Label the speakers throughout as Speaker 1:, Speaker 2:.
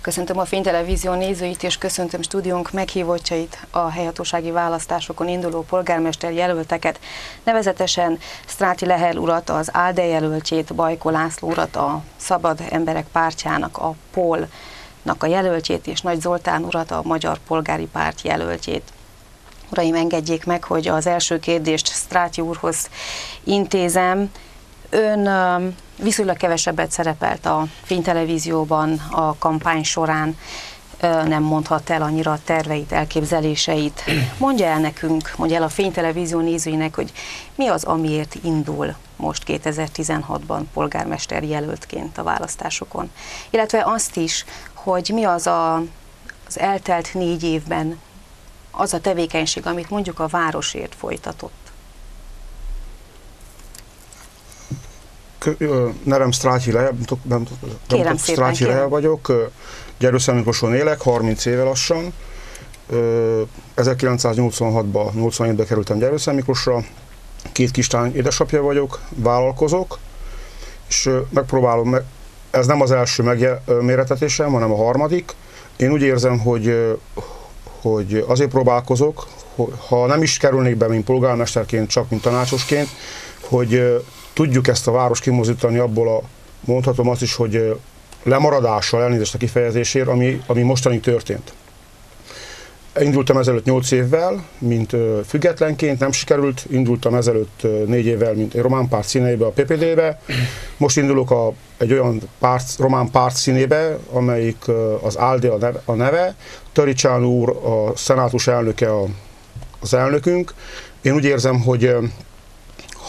Speaker 1: Köszöntöm a Fénytelevízió nézőit, és köszöntöm stúdiónk meghívottjait, a helyhatósági választásokon induló polgármester jelölteket, nevezetesen Sztráti Lehel urat, az ALDE jelöltjét, Bajko László urat, a Szabad Emberek Pártjának, a POL-nak a jelöltjét, és Nagy Zoltán urat, a Magyar Polgári Párt jelöltjét. Uraim, engedjék meg, hogy az első kérdést Sztráti úrhoz intézem. Ön viszonylag kevesebbet szerepelt a Fénytelevízióban a kampány során, nem mondhat el annyira a terveit, elképzeléseit. Mondja el nekünk, mondja el a Fénytelevízió nézőinek, hogy mi az, amiért indul most 2016-ban polgármester jelöltként a választásokon. Illetve azt is, hogy mi az az eltelt 4 évben az a tevékenység, amit mondjuk a városért folytatott.
Speaker 2: Nevem Sztráti Lehel, Sztráti Lehel vagyok, Gyergyószentmiklóson élek, 30 éve lassan. 1986-ban, 87-ben kerültem Gyergyószentmiklósra, 2 kislány édesapja vagyok, vállalkozok, és megpróbálom, ez nem az első megmérettetésem, hanem a harmadik. Én úgy érzem, hogy azért próbálkozok, ha nem is kerülnék be, mint polgármesterként, csak mint tanácsosként, hogy tudjuk ezt a város kimozdítani abból mondhatom azt is, hogy lemaradással, elnézést a kifejezésért, ami mostanig történt. Indultam ezelőtt 8 évvel, mint függetlenként, nem sikerült, indultam ezelőtt 4 évvel, mint egy román párt színeibe, a PPD-be. Most indulok egy olyan román párt színébe, amelyik az ALDE a neve. Taricsán úr, a szenátus elnöke az elnökünk. Én úgy érzem, hogy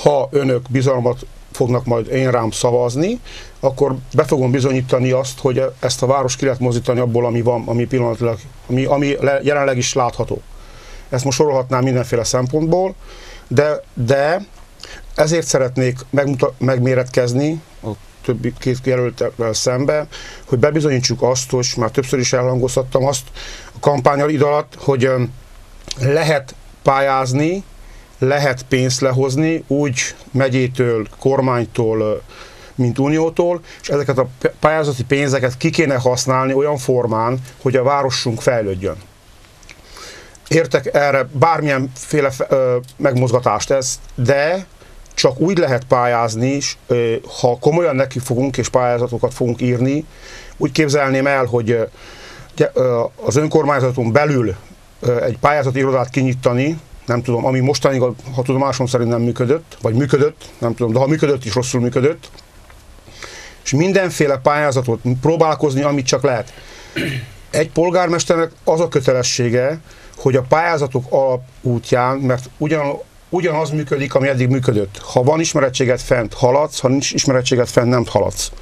Speaker 2: ha önök bizalmat fognak majd én rám szavazni, akkor be fogom bizonyítani azt, hogy ezt a város ki lehet mozdítani abból, ami van, ami pillanatilag, ami jelenleg is látható. Ezt most sorolhatnám mindenféle szempontból, de ezért szeretnék megméretkezni a többi 2 jelölttel szembe, hogy bebizonyítsuk azt, hogy már többször is elhangoztattam azt a kampányal idő alatt, hogy lehet pályázni, lehet pénzt lehozni, úgy megyétől, kormánytól, mint uniótól, és ezeket a pályázati pénzeket ki kéne használni olyan formán, hogy a városunk fejlődjön. Értek erre bármilyenféle megmozgatást de csak úgy lehet pályázni, ha komolyan neki fogunk és pályázatokat fogunk írni, úgy képzelném el, hogy az önkormányzaton belül egy pályázati irodát kinyitani, nem tudom, ami mostanig, ha tudomásom szerint nem működött, vagy működött, nem tudom, de ha működött is, rosszul működött, és mindenféle pályázatot próbálkozni, amit csak lehet. Egy polgármesternek az a kötelessége, hogy a pályázatok alapútján, mert ugyanaz működik, ami eddig működött. Ha van ismerettséget fent, haladsz, ha nincs ismerettséget fent, nem haladsz.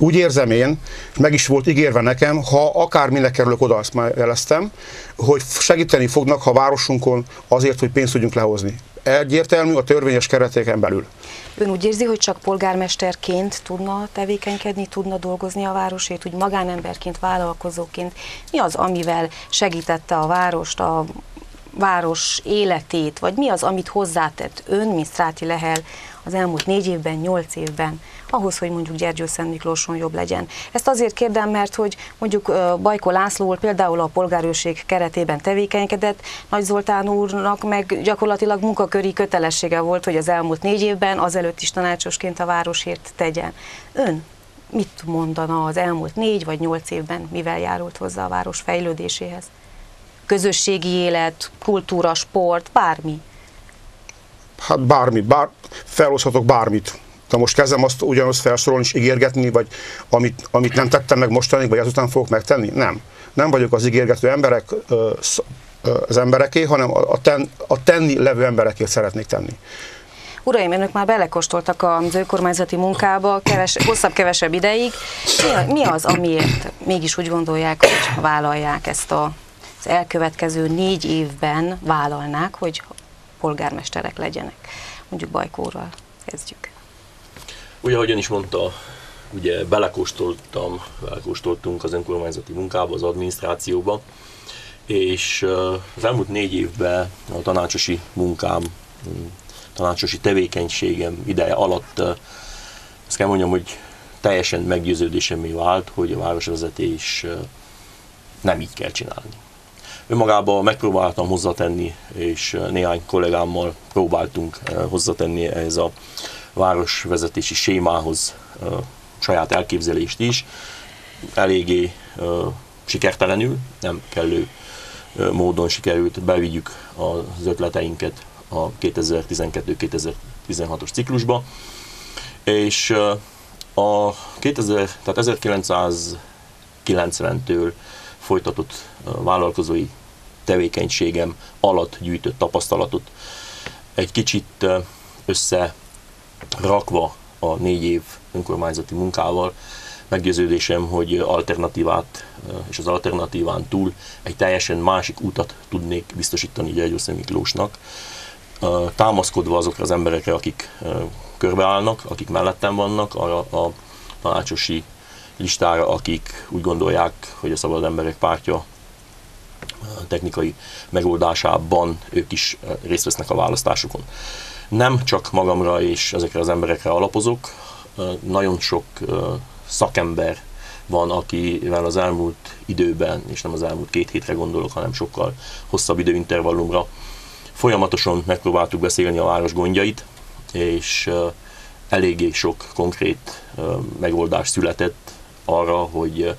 Speaker 2: Úgy érzem én, meg is volt ígérve nekem, ha akárminek kerülök oda, azt már jeleztem, hogy segíteni fognak a városunkon azért, hogy pénzt tudjunk lehozni. Egyértelmű a törvényes kereteken belül.
Speaker 1: Ön úgy érzi, hogy csak polgármesterként tudna tevékenykedni, tudna dolgozni a városért, úgy magánemberként, vállalkozóként? Mi az, amivel segítette a várost, a város életét, vagy mi az, amit hozzátett ön, mint Sztráti Lehel az elmúlt 4 évben, 8 évben, ahhoz, hogy mondjuk Gyergyószentmiklóson jobb legyen. Ezt azért kérdem, mert hogy mondjuk Bajko László például a polgárőrség keretében tevékenykedett, Nagy Zoltán úrnak meg gyakorlatilag munkaköri kötelessége volt, hogy az elmúlt 4 évben azelőtt is tanácsosként a városért tegyen. Ön mit mondana az elmúlt 4 vagy 8 évben, mivel járult hozzá a város fejlődéséhez? Közösségi élet, kultúra, sport, bármi?
Speaker 2: Hát feloszthatok bármit. De most kezdem azt ugyanazt felsorolni és ígérgetni, vagy amit nem tettem meg mostanig, vagy ezután fogok megtenni? Nem. Nem vagyok az ígérgető az embereké, hanem a tenni levő emberekért szeretnék tenni.
Speaker 1: Uraim, önök már belekóstoltak az önkormányzati munkába hosszabb-kevesebb ideig. Mi az, amiért mégis úgy gondolják, hogy vállalják ezt az elkövetkező 4 évben vállalnák, hogy polgármesterek legyenek? Mondjuk Bajkóról kezdjük.
Speaker 3: Ugye, ahogyan is mondta, ugye belekóstoltunk az önkormányzati munkába, az adminisztrációba, és az elmúlt 4 évben a tanácsosi munkám, tanácsosi tevékenységem ideje alatt azt kell mondjam, hogy teljesen meggyőződésemmé vált, hogy a városvezetés nem így kell csinálni. Önmagában megpróbáltam hozzátenni, és néhány kollégámmal próbáltunk hozzátenni ehhez a városvezetési sémához saját elképzelést is. Eléggé sikertelenül, nem kellő módon sikerült bevigyük az ötleteinket a 2012-2016-os ciklusba, és tehát 1990-től folytatott vállalkozói tevékenységem alatt gyűjtött tapasztalatot egy kicsit összerakva a 4 év önkormányzati munkával, meggyőződésem, hogy alternatívát és az alternatíván túl egy teljesen másik utat tudnék biztosítani Gyergyószent Miklósnak, támaszkodva azokra az emberekre, akik körbeállnak, akik mellettem vannak, arra a tanácsosi listára, akik úgy gondolják, hogy a Szabad Emberek Pártja technikai megoldásában ők is részt vesznek a választásokon. Nem csak magamra és ezekre az emberekre alapozok, nagyon sok szakember van, akivel az elmúlt időben, és nem az elmúlt 2 hétre gondolok, hanem sokkal hosszabb időintervallumra, folyamatosan megpróbáltuk beszélni a város gondjait, és eléggé sok konkrét megoldás született arra, hogy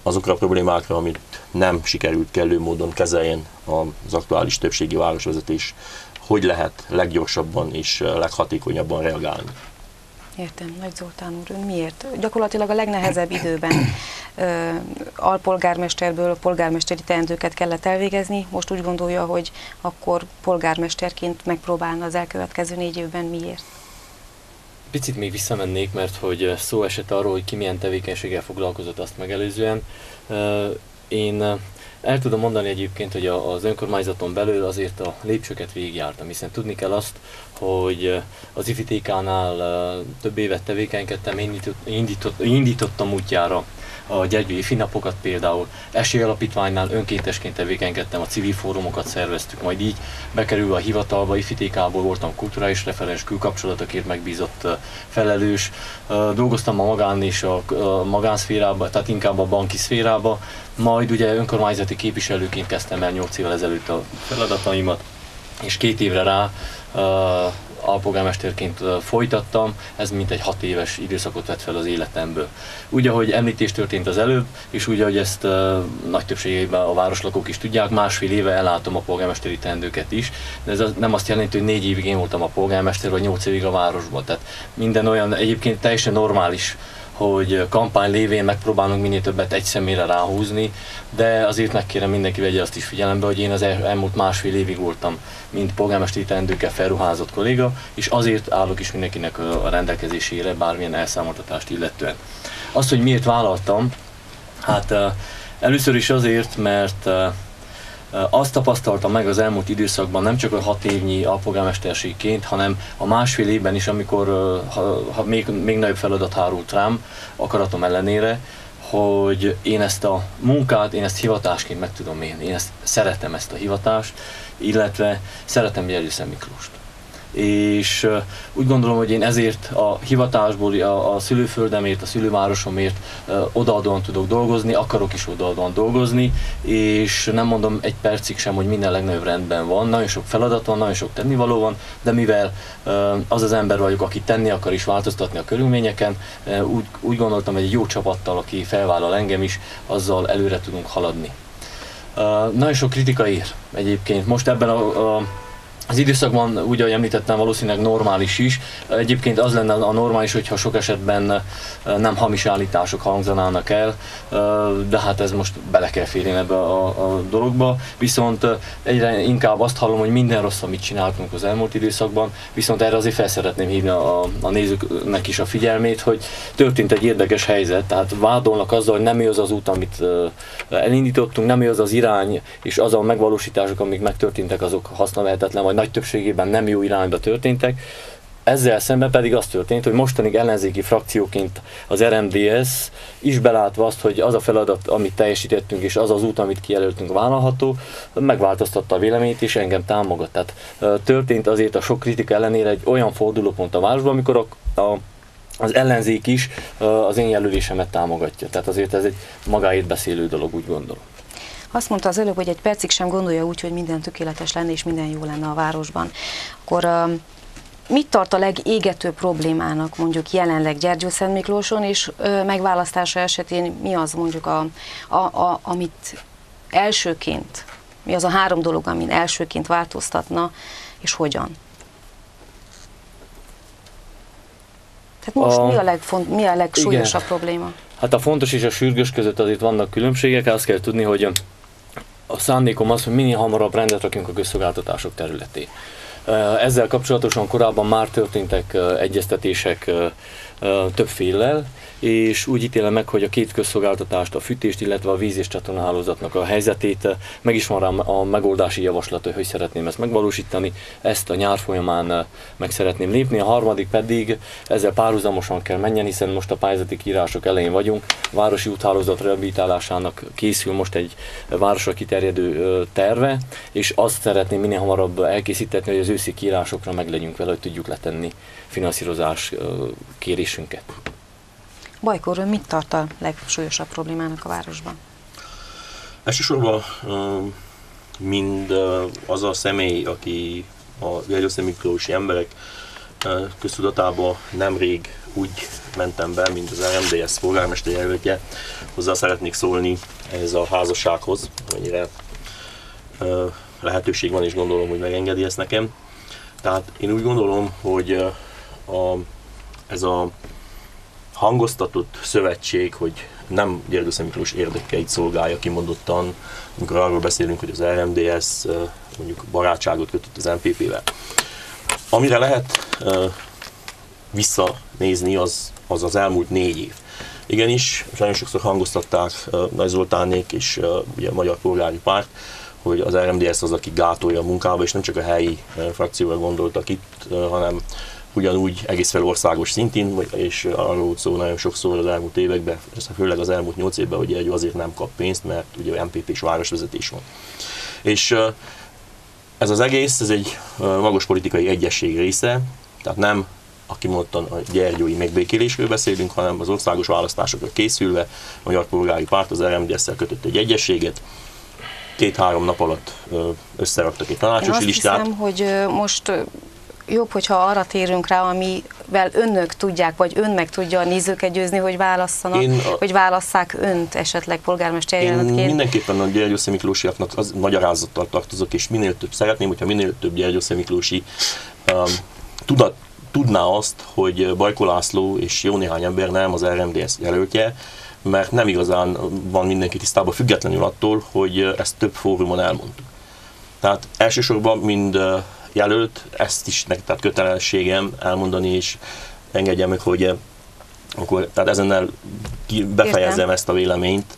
Speaker 3: azokra a problémákra, amit nem sikerült kellő módon kezeljen az aktuális többségi városvezetés, hogy lehet leggyorsabban és leghatékonyabban reagálni.
Speaker 1: Értem, Nagy Zoltán úr, ön miért? Gyakorlatilag a legnehezebb időben alpolgármesterből polgármesteri teendőket kellett elvégezni, most úgy gondolja, hogy akkor polgármesterként megpróbálna az elkövetkező 4 évben. Miért?
Speaker 4: Picit még visszamennék, mert hogy szó esett arról, hogy ki milyen tevékenységgel foglalkozott azt megelőzően. Én el tudom mondani egyébként, hogy az önkormányzaton belül azért a lépcsőket végigjártam, hiszen tudni kell azt, hogy az IFTK-nál több évet tevékenykedtem, indítottam útjára a Gyergyói Finnapokat például, Esélyalapítványnál önkéntesként tevékenykedtem, a civil fórumokat szerveztük, majd így bekerülve a hivatalba, IFTK-ból voltam kulturális referens, külkapcsolatokért megbízott felelős, dolgoztam a magán és a magánszférában, tehát inkább a banki szférába, majd ugye önkormányzati képviselőként kezdtem el 8 évvel ezelőtt a feladataimat, és 2 évre rá alpolgármesterként folytattam, ez mintegy 6 éves időszakot vett fel az életemből. Úgy, ahogy említés történt az előbb, és úgy, ahogy ezt nagy többségében a városlakók is tudják, 1,5 éve ellátom a polgármesteri teendőket is, de ez nem azt jelenti, hogy 4 évig én voltam a polgármester, vagy 8 évig a városban. Tehát minden olyan egyébként teljesen normális, hogy kampány lévén megpróbálunk minél többet egy személyre ráhúzni, de azért megkérem mindenki vegye azt is figyelembe, hogy én az elmúlt 1,5 évig voltam, mint polgármesteri teendőkkel felruházott kolléga, és azért állok is mindenkinek a rendelkezésére, bármilyen elszámoltatást illetően. Azt, hogy miért vállaltam, hát először is azért, mert azt tapasztaltam meg az elmúlt időszakban, nem csak a 6 évnyi alpolgármesterségként, hanem a 1,5 évben is, amikor még nagyobb feladat hárult rám, akaratom ellenére, hogy én ezt a munkát, én ezt hivatásként meg tudom élni. Én szeretem ezt a hivatást, illetve szeretem Gyergyószent Miklóst. És úgy gondolom, hogy én ezért a hivatásból, a szülőföldemért, a szülővárosomért odaadóan tudok dolgozni, akarok is odaadóan dolgozni, és nem mondom egy percig sem, hogy minden legnagyobb rendben van, nagyon sok feladat van, nagyon sok tennivaló van, de mivel az az ember vagyok, aki tenni akar is változtatni a körülményeken, úgy gondoltam, hogy egy jó csapattal, aki felvállal engem is, azzal előre tudunk haladni. Nagyon sok kritika ér egyébként. Most ebben az időszakban, úgy ahogy említettem, valószínűleg normális is. Egyébként az lenne a normális, hogyha sok esetben nem hamis állítások hangzanának el, de hát ez most bele kell férni ebbe a dologba. Viszont egyre inkább azt hallom, hogy minden rossz, amit csináltunk az elmúlt időszakban, viszont erre azért fel szeretném hívni a nézőknek is a figyelmét, hogy történt egy érdekes helyzet, tehát vádolnak azzal, hogy nem jó az az út, amit elindítottunk, nem jó az az irány, és az a megvalósítások, amik megtörténtek, azok hasznavehetetlen, vagy nagy többségében nem jó irányba történtek. Ezzel szemben pedig az történt, hogy mostanig ellenzéki frakcióként az RMDS is belátva azt, hogy az a feladat, amit teljesítettünk, és az az út, amit kijelöltünk vállalható, megváltoztatta a véleményt, és engem támogat. Tehát történt azért a sok kritika ellenére egy olyan fordulópont a városban, amikor az ellenzék is az én jelölésemet támogatja. Tehát azért ez egy magáért beszélő dolog, úgy gondolom.
Speaker 1: Azt mondta az előbb, hogy egy percig sem gondolja úgy, hogy minden tökéletes lenne és minden jó lenne a városban. Akkor mit tart a legégetőbb problémának mondjuk jelenleg Gyergyószentmiklóson, és megválasztása esetén mi az mondjuk, amit elsőként, mi az a 3 dolog, amin elsőként változtatna, és hogyan? Tehát most mi a legsúlyosabb probléma?
Speaker 4: Hát a fontos és a sürgős között azért vannak különbségek, azt kell tudni, hogy a szándékom az, hogy minél hamarabb rendet rakjunk a közszolgáltatások területén. Ezzel kapcsolatosan korábban már történtek egyeztetések több féllel, és úgy ítélem meg, hogy a 2 közszolgáltatást, a fűtést, illetve a víz- és csatornahálózatnak a helyzetét, meg is van rám a megoldási javaslat, hogy szeretném ezt megvalósítani, ezt a nyár folyamán meg szeretném lépni, a harmadik pedig ezzel párhuzamosan kell menjen, hiszen most a pályázati kiírások elején vagyunk, a városi úthálózat rehabilitálásának készül most egy városra kiterjedő terve, és azt szeretném minél hamarabb elkészíteni, hogy az őszi kiírásokra meg legyünk vele, hogy tudjuk letenni finanszírozás kérésünket.
Speaker 1: Bajko úr, mit tart a legsúlyosabb problémának a városban?
Speaker 3: Elsősorban mind az a személy, aki a Gyergyószentmiklósi emberek köztudatába nemrég úgy mentem be, mint az RMDSZ polgármester jelöltje, hozzá szeretnék szólni ehhez a házassághoz, amennyire lehetőség van, és gondolom, hogy megengedi ezt nekem. Tehát én úgy gondolom, hogy ez a hangoztatott szövetség, hogy nem Gyergyószentmiklós érdekeit szolgálja kimondottan, amikor arról beszélünk, hogy az RMDSZ mondjuk barátságot kötött az MPP-vel. Amire lehet visszanézni, az elmúlt 4 év. Igenis, nagyon sokszor hangoztatták Nagy Zoltánék és ugye a Magyar Polgári Párt, hogy az RMDSZ az, aki gátolja a munkába, és nem csak a helyi frakcióra gondoltak itt, hanem ugyanúgy egész fel országos szintén, és arról volt szó nagyon sokszor az elmúlt években, főleg az elmúlt 8 évben, hogy egy azért nem kap pénzt, mert ugye MPP-s városvezetés van. És ez az egész, ez egy magas politikai egyesség része, tehát nem kimondottan a gyergyói megbékélésről beszélünk, hanem az országos választásokra készülve a Magyar Polgári Párt az RMDSZ-szel kötött egy egyességet, 2-3 nap alatt összeraktak egy tanácsosi listát.
Speaker 1: Én azt hiszem, hogy most jobb, hogyha arra térünk rá, amivel önök tudják, vagy ön meg tudja a nézőket győzni, hogy válasszanak, hogy válasszák önt esetleg polgármester jelöltként.
Speaker 3: Én mindenképpen a gyergyószentmiklósiaknak az magyarázattal tartozok, és minél több szeretném, hogyha minél több gyergyószentmiklósi tudná azt, hogy Bajko László és jó néhány ember nem az RMDSZ jelöltje, mert nem igazán van mindenki tisztában, függetlenül attól, hogy ezt több fórumon elmondtuk. Tehát elsősorban mind jelölt, ezt is tehát kötelességem elmondani, és engedjem meg, hogy akkor tehát ezennel befejezem ezt a véleményt.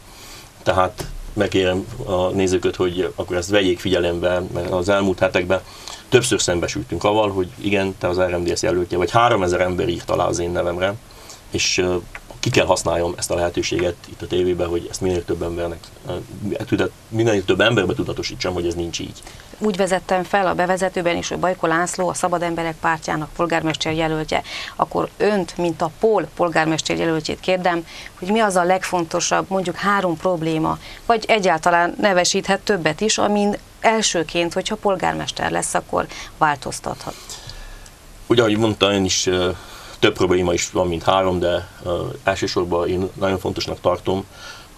Speaker 3: Tehát megkérem a nézőket, hogy akkor ezt vegyék figyelembe, mert az elmúlt hetekben többször szembesültünk avval, hogy igen, te az RMDSZ jelöltje, vagy 3000 ember írt alá az én nevemre, és ki kell használjam ezt a lehetőséget itt a tévében, hogy ezt minél több emberbe tudatosítsam, hogy ez nincs így.
Speaker 1: Úgy vezettem fel a bevezetőben is, hogy Bajko László a Szabad Emberek Pártjának polgármester jelöltje. Akkor önt, mint a POL polgármester jelöltjét kérdem, hogy mi az a legfontosabb, mondjuk 3 probléma, vagy egyáltalán nevesíthet többet is, amin elsőként, hogyha polgármester lesz, akkor változtathat.
Speaker 3: Ugye, ahogy mondta, én is több probléma is van, mint 3, de elsősorban én nagyon fontosnak tartom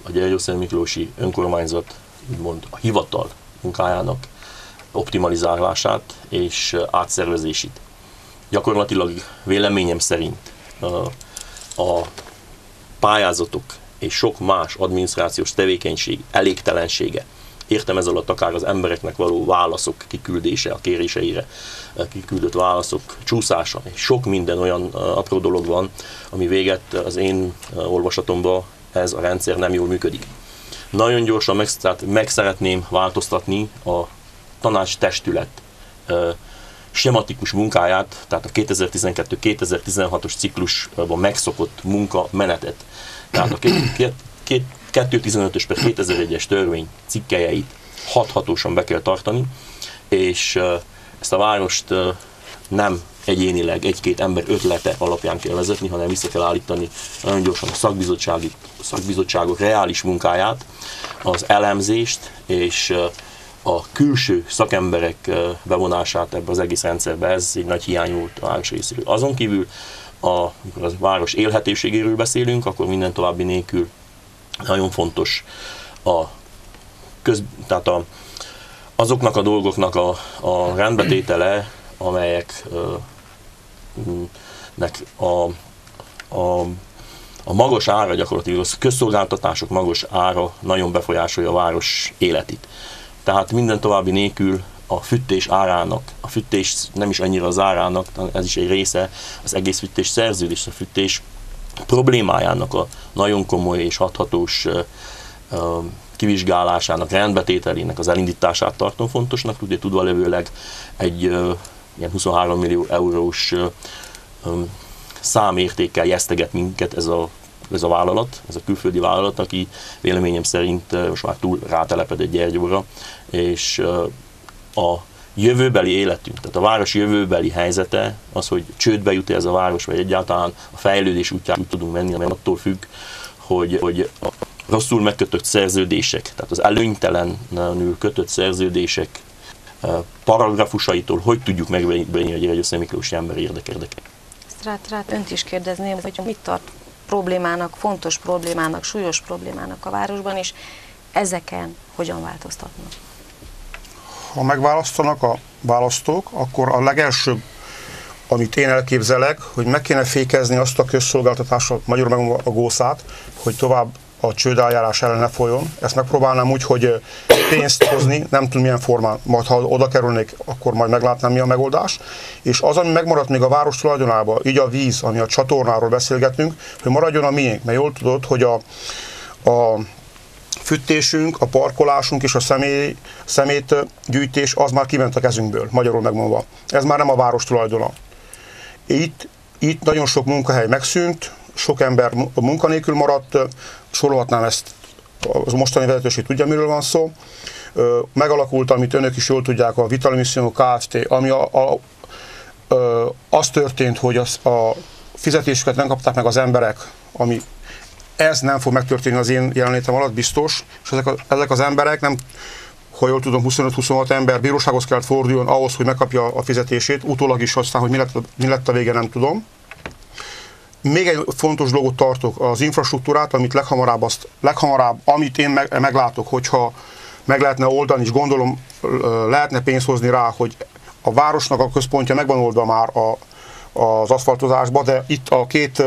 Speaker 3: a Gyergyószentmiklósi önkormányzat, úgymond a hivatal munkájának optimalizálását és átszervezését. Gyakorlatilag véleményem szerint a pályázatok és sok más adminisztrációs tevékenység elégtelensége, értem ez alatt akár az embereknek való válaszok kiküldése, a kéréseire kiküldött válaszok csúszása, és sok minden olyan apró dolog van, ami véget az én olvasatomban ez a rendszer nem jól működik. Nagyon gyorsan meg szeretném változtatni a tanácstestület schematikus munkáját, tehát a 2012-2016-os ciklusban megszokott munkamenetet. Tehát a 215-ös per 2001-es törvény cikkelyeit hathatósan be kell tartani, és ezt a várost nem egyénileg egy-két ember ötlete alapján kell vezetni, hanem vissza kell állítani nagyon gyorsan a szakbizottságok reális munkáját, az elemzést és a külső szakemberek bevonását ebbe az egész rendszerbe. Ez egy nagy hiány volt a város részéről. Azon kívül, amikor a város élhetőségéről beszélünk, akkor minden további nélkül nagyon fontos tehát azoknak a dolgoknak a rendbetétele, amelyeknek a magas ára, gyakorlatilag a közszolgáltatások magas ára nagyon befolyásolja a város életét. Tehát minden további nélkül a fűtés árának, a fűtés nem is annyira az árának, ez is egy része az egész fűtés szerződés, a fűtés problémájának a nagyon komoly és hathatós kivizsgálásának, rendbetételének az elindítását tartom fontosnak, ugye tudva levőleg egy ilyen 23 millió eurós számértékkel jeszteget minket ez a vállalat, ez a külföldi vállalat, aki véleményem szerint most már túl rátelepedett Gyergyóra, és a jövőbeli életünk, tehát a város jövőbeli helyzete, az, hogy csődbe jut ez a város, vagy egyáltalán a fejlődés útján úgy tudunk menni, mert attól függ, hogy a rosszul megkötött szerződések, tehát az előnytelenül kötött szerződések paragrafusaitól hogy tudjuk megvenni a Gyergyószent Miklósi emberi érdekeket.
Speaker 1: Strát, önt is kérdezném, hogy mit tart problémának, fontos problémának, súlyos problémának a városban, és ezeken hogyan változtatnak?
Speaker 2: Ha megválasztanak a választók, akkor a legelső, amit én elképzelek, hogy meg kéne fékezni azt a közszolgáltatásot, magyarul meg a gószát, hogy tovább a csődeljárás ellen ne folyjon. Ezt megpróbálnám úgy, hogy pénzt hozni, nem tudom milyen formán, majd ha oda kerülnék, akkor majd meglátnám, mi a megoldás. És az, ami megmaradt még a város tulajdonában, így a víz, ami a csatornáról beszélgetünk, hogy maradjon a miénk, mert jól tudod, hogy a fűtésünk, a parkolásunk és a szemétgyűjtés az már kiment a kezünkből, magyarul megmondva. Ez már nem a város tulajdona. Itt nagyon sok munkahely megszűnt, sok ember munkanélkül maradt, sorolhatnám ezt, az mostani vezetőség tudja, miről van szó. Megalakult, amit önök is jól tudják, a Vitalimissimum Kft., ami az történt, hogy a fizetésüket nem kapták meg az emberek, ami ez nem fog megtörténni az én jelenlétem alatt, biztos, és ezek az emberek nem, ha jól tudom, 25-26 ember bírósághoz kellett forduljon ahhoz, hogy megkapja a fizetését, utólag is aztán, hogy mi lett a vége, nem tudom. Még egy fontos dolgot tartok, az infrastruktúrát, amit leghamarabb, amit én meglátok, hogyha meg lehetne oldani, és gondolom lehetne pénzt hozni rá, hogy a városnak a központja megvan oldva már az aszfaltozásba, de itt a két,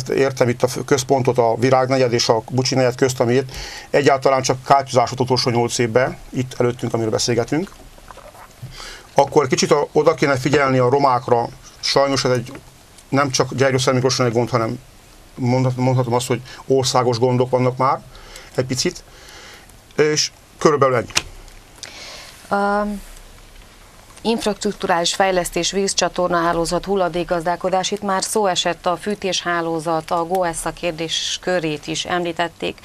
Speaker 2: értem itt a központot, a Virágnegyed és a Bucsi negyed közt, amit egyáltalán csak kátyúzásot utolsó 8 évben, itt előttünk, amiről beszélgetünk, akkor kicsit oda kéne figyelni a romákra, sajnos ez egy nem csak Gyergyószent Miklóson egy gond, hanem mondhatom azt, hogy országos gondok vannak már egy picit, és körülbelül ennyi.
Speaker 1: Infrastrukturális fejlesztés, vízcsatornahálózat, hulladékgazdálkodás, itt már szó esett a fűtéshálózat, a GOESZA kérdés körét is említették.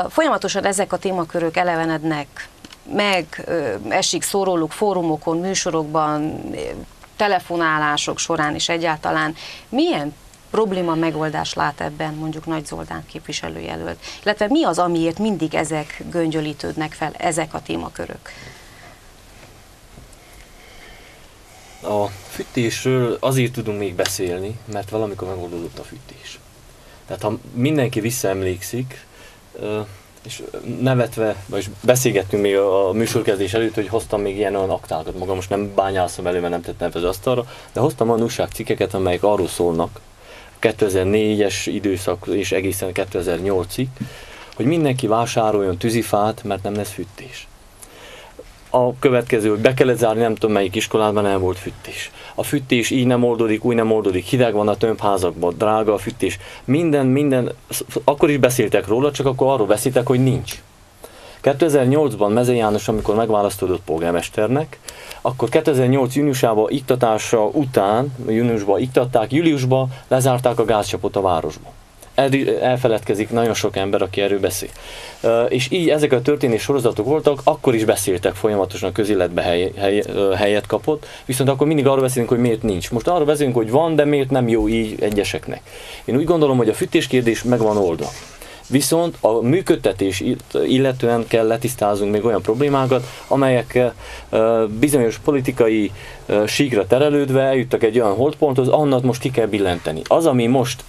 Speaker 1: Folyamatosan ezek a témakörök elevenednek meg, esik szó róluk fórumokon, műsorokban, telefonálások során is egyáltalán. Milyen probléma megoldás lát ebben mondjuk Nagy Zoltán képviselőjelölt? Illetve mi az, amiért mindig ezek göngyölítődnek fel, ezek a témakörök?
Speaker 4: A fűtésről azért tudunk még beszélni, mert valamikor megoldódott a fűtés. Tehát ha mindenki visszaemlékszik, és nevetve, vagy beszélgettünk még a műsorkezdés előtt, hogy hoztam még ilyen olyan aktákat, magam most nem bányászom elő, mert nem tettem az asztalra, de hoztam olyan újságcikkeket, amelyek arról szólnak, 2004-es időszak és egészen 2008-ig, hogy mindenki vásároljon tűzifát, mert nem lesz fűtés. A következő, hogy be kellett zárni, nem tudom melyik iskolában, nem volt fűtés. A fűtés így nem oldódik, úgy nem oldódik, hideg van a tömbházakban, drága a fűtés. Minden, akkor is beszéltek róla, csak akkor arról beszéltek, hogy nincs. 2008-ban Mezei János, amikor megválasztódott polgármesternek, akkor 2008 júniusában iktatása után, júniusban iktatták, júliusban lezárták a gázcsapot a városba. elfeledkezik nagyon sok ember, aki erről beszél. És így ezek a történés sorozatok voltak, akkor is beszéltek folyamatosan, a közéletbe helyet kapott, viszont akkor mindig arról beszélünk, hogy miért nincs. Most arról beszélünk, hogy van, de miért nem jó így egyeseknek. Én úgy gondolom, hogy a fűtéskérdés meg van oldva. Viszont a működtetés illetően kell letisztázunk még olyan problémákat, amelyek bizonyos politikai síkra terelődve eljuttak egy olyan holdponthoz, annat most ki kell billenteni. Az, ami most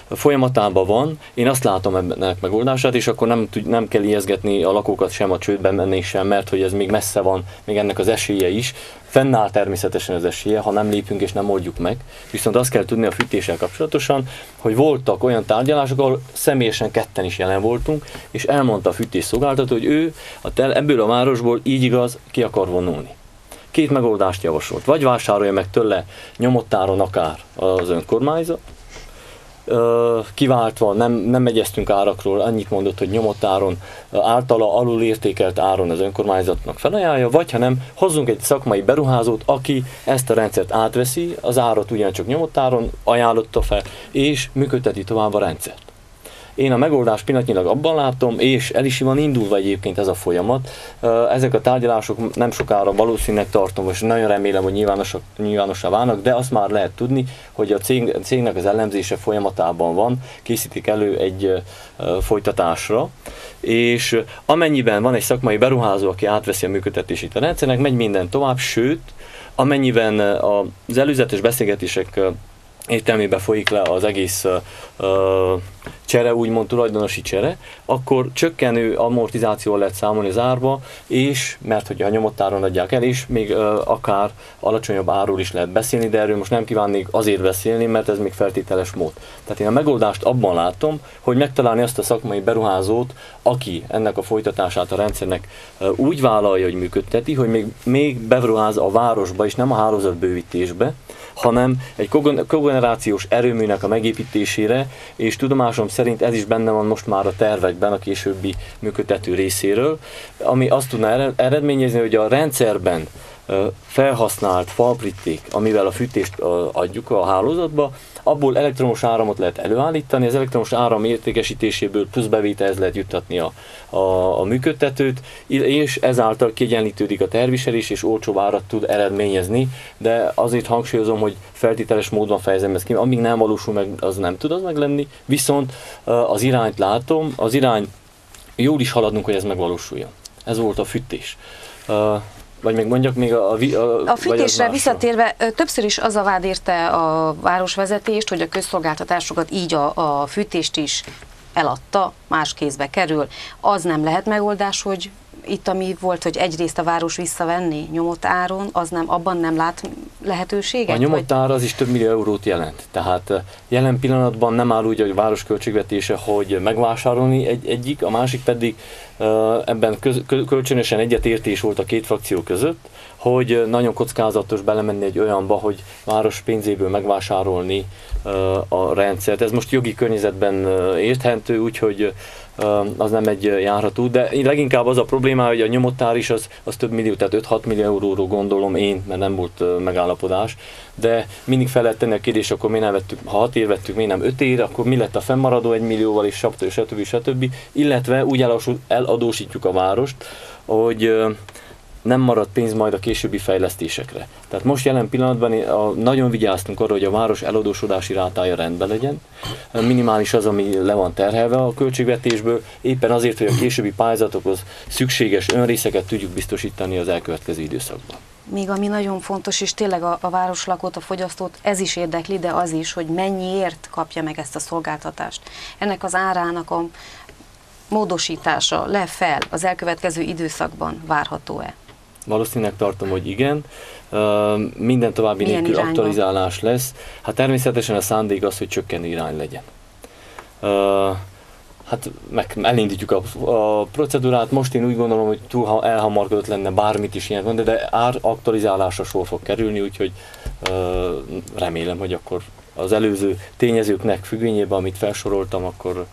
Speaker 4: folyamatában van, én azt látom ennek megoldását, és akkor nem kell ijeszgetni a lakókat sem a csődben menni sem, mert hogy ez még messze van, még ennek az esélye is. Fennáll természetesen az esélye, ha nem lépünk és nem oldjuk meg. Viszont azt kell tudni a fűtéssel kapcsolatosan, hogy voltak olyan tárgyalások, ahol személyesen ketten is jelen voltunk, és elmondta a fűtésszolgáltató, hogy ő ebből a városból így igaz ki akar vonulni. Két megoldást javasolt. Vagy vásárolja meg tőle nyomott áron akár az önkormányzat, kiváltva, nem egyeztünk árakról, annyit mondott, hogy nyomott áron, általa alul értékelt áron az önkormányzatnak felajánlja, vagy hanem hozzunk egy szakmai beruházót, aki ezt a rendszert átveszi, az árat ugyancsak nyomott áron ajánlotta fel, és működteti tovább a rendszert. Én a megoldást pillanatnyilag abban látom, és el is van indulva egyébként ez a folyamat. Ezek a tárgyalások nem sokára valószínűleg tartom, és nagyon remélem, hogy nyilvánossá válnak, de azt már lehet tudni, hogy a cégnek az elemzése folyamatában van, készítik elő egy folytatásra, és amennyiben van egy szakmai beruházó, aki átveszi a működtetését a rendszernek, megy minden tovább, sőt, amennyiben az előzetes beszélgetések értelmében folyik le az egész csere, úgymond tulajdonosi csere, akkor csökkenő amortizációval lehet számolni az árba, és mert hogyha nyomott áron adják el, és még akár alacsonyabb árról is lehet beszélni, de erről most nem kívánnék azért beszélni, mert ez még feltételes mód. Tehát én a megoldást abban látom, hogy megtalálni azt a szakmai beruházót, aki ennek a folytatását a rendszernek úgy vállalja, hogy működteti, hogy még beruház a városba, és nem a hálózatbővítésbe, hanem egy kogenerációs erőműnek a megépítésére, és tudomásom szerint ez is benne van most már a tervekben a későbbi működtető részéről, ami azt tudná eredményezni, hogy a rendszerben felhasznált falpritték, amivel a fűtést adjuk a hálózatba, abból elektromos áramot lehet előállítani, az elektromos áram értékesítéséből plusz bevételhez lehet juttatni a működtetőt, és ezáltal kiegyenlítődik a terviselés, és olcsóbb árat tud eredményezni, de azért hangsúlyozom, hogy feltételes módon fejezem ezt ki, amíg nem valósul meg, az nem tud az meg lenni, viszont az irányt látom, az irány jól is haladunk, hogy ez megvalósuljon. Ez volt a fűtés. Vagy még mondjak még
Speaker 1: a fűtésre visszatérve, többször is az a vád érte a városvezetést, hogy a közszolgáltatásokat, így a fűtést is eladta, más kézbe kerül. Az nem lehet megoldás, hogy itt ami volt, hogy egyrészt a város visszavenni nyomott áron, az nem, abban nem lát lehetőséget?
Speaker 4: A nyomott ár az is több millió eurót jelent. Tehát jelen pillanatban nem áll úgy, hogy a város költségvetése, hogy megvásárolni egyik, a másik pedig ebben kölcsönösen egyetértés volt a két frakció között, hogy nagyon kockázatos belemenni egy olyanba, hogy város pénzéből megvásárolni a rendszert. Ez most jogi környezetben érthető, úgyhogy az nem egy járható, de leginkább az a probléma, hogy a nyomott ár is az több millió, tehát 5-6 millió euróról gondolom én, mert nem volt megállapodás, de mindig fel lehet tenni a kérdés, akkor miért nem vettük, ha 6 év vettük, miért nem 5 év, akkor mi lett a fennmaradó 1 millióval, és stb. Illetve úgy eladósítjuk a várost, hogy nem marad pénz majd a későbbi fejlesztésekre. Tehát most jelen pillanatban nagyon vigyáztunk arra, hogy a város eladósodási rátája rendben legyen. Minimális az, ami le van terhelve a költségvetésből, éppen azért, hogy a későbbi pályázatokhoz szükséges önrészeket tudjuk biztosítani az elkövetkező időszakban.
Speaker 1: Még ami nagyon fontos, és tényleg a városlakót, a fogyasztót ez is érdekli, de az is, hogy mennyiért kapja meg ezt a szolgáltatást. Ennek az árának a módosítása le-fel az elkövetkező időszakban várható-e?
Speaker 4: Valószínűleg tartom, hogy igen. Minden további nélkül aktualizálás lesz. Hát természetesen a szándék az, hogy csökkenő irány legyen. Hát elindítjuk a procedúrát. Most én úgy gondolom, hogy túl elhamarkodott lenne bármit is ilyen mondani, de ár aktualizálásra sor fog kerülni, úgyhogy remélem, hogy akkor az előző tényezőknek függvényében, amit felsoroltam, akkor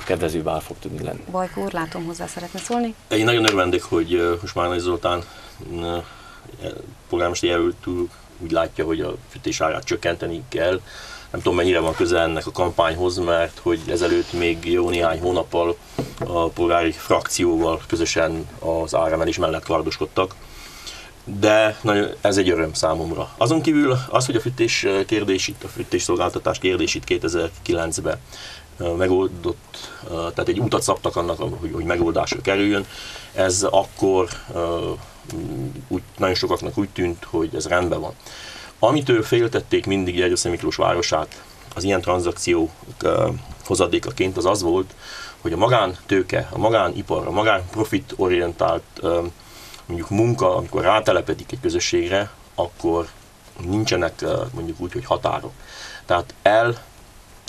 Speaker 4: kedvezőbb ár fog tudni lenni.
Speaker 1: Bajko úr, látom, hozzá szeretne szólni?
Speaker 3: Én nagyon örvendek, hogy most Márnai Zoltán polgármester jelölt úgy látja, hogy a fűtés árát csökkenteni kell. Nem tudom, mennyire van közel ennek a kampányhoz, mert hogy ezelőtt még jó néhány hónappal a polgári frakcióval közösen az áremelés mellett kardoskodtak. De ez egy öröm számomra. Azon kívül az, hogy a fűtés kérdését, a fűtésszolgáltatás kérdését 2009-ben megoldott, tehát egy utat szabtak annak, hogy megoldásra kerüljön. Ez akkor nagyon sokaknak úgy tűnt, hogy ez rendben van. Amitől féltették mindig Jergyószent Miklós városát az ilyen tranzakciók hozadékaként, az az volt, hogy a magántőke, a magánipar, a magánprofitorientált mondjuk munka, amikor rátelepedik egy közösségre, akkor nincsenek mondjuk úgy, hogy határok. Tehát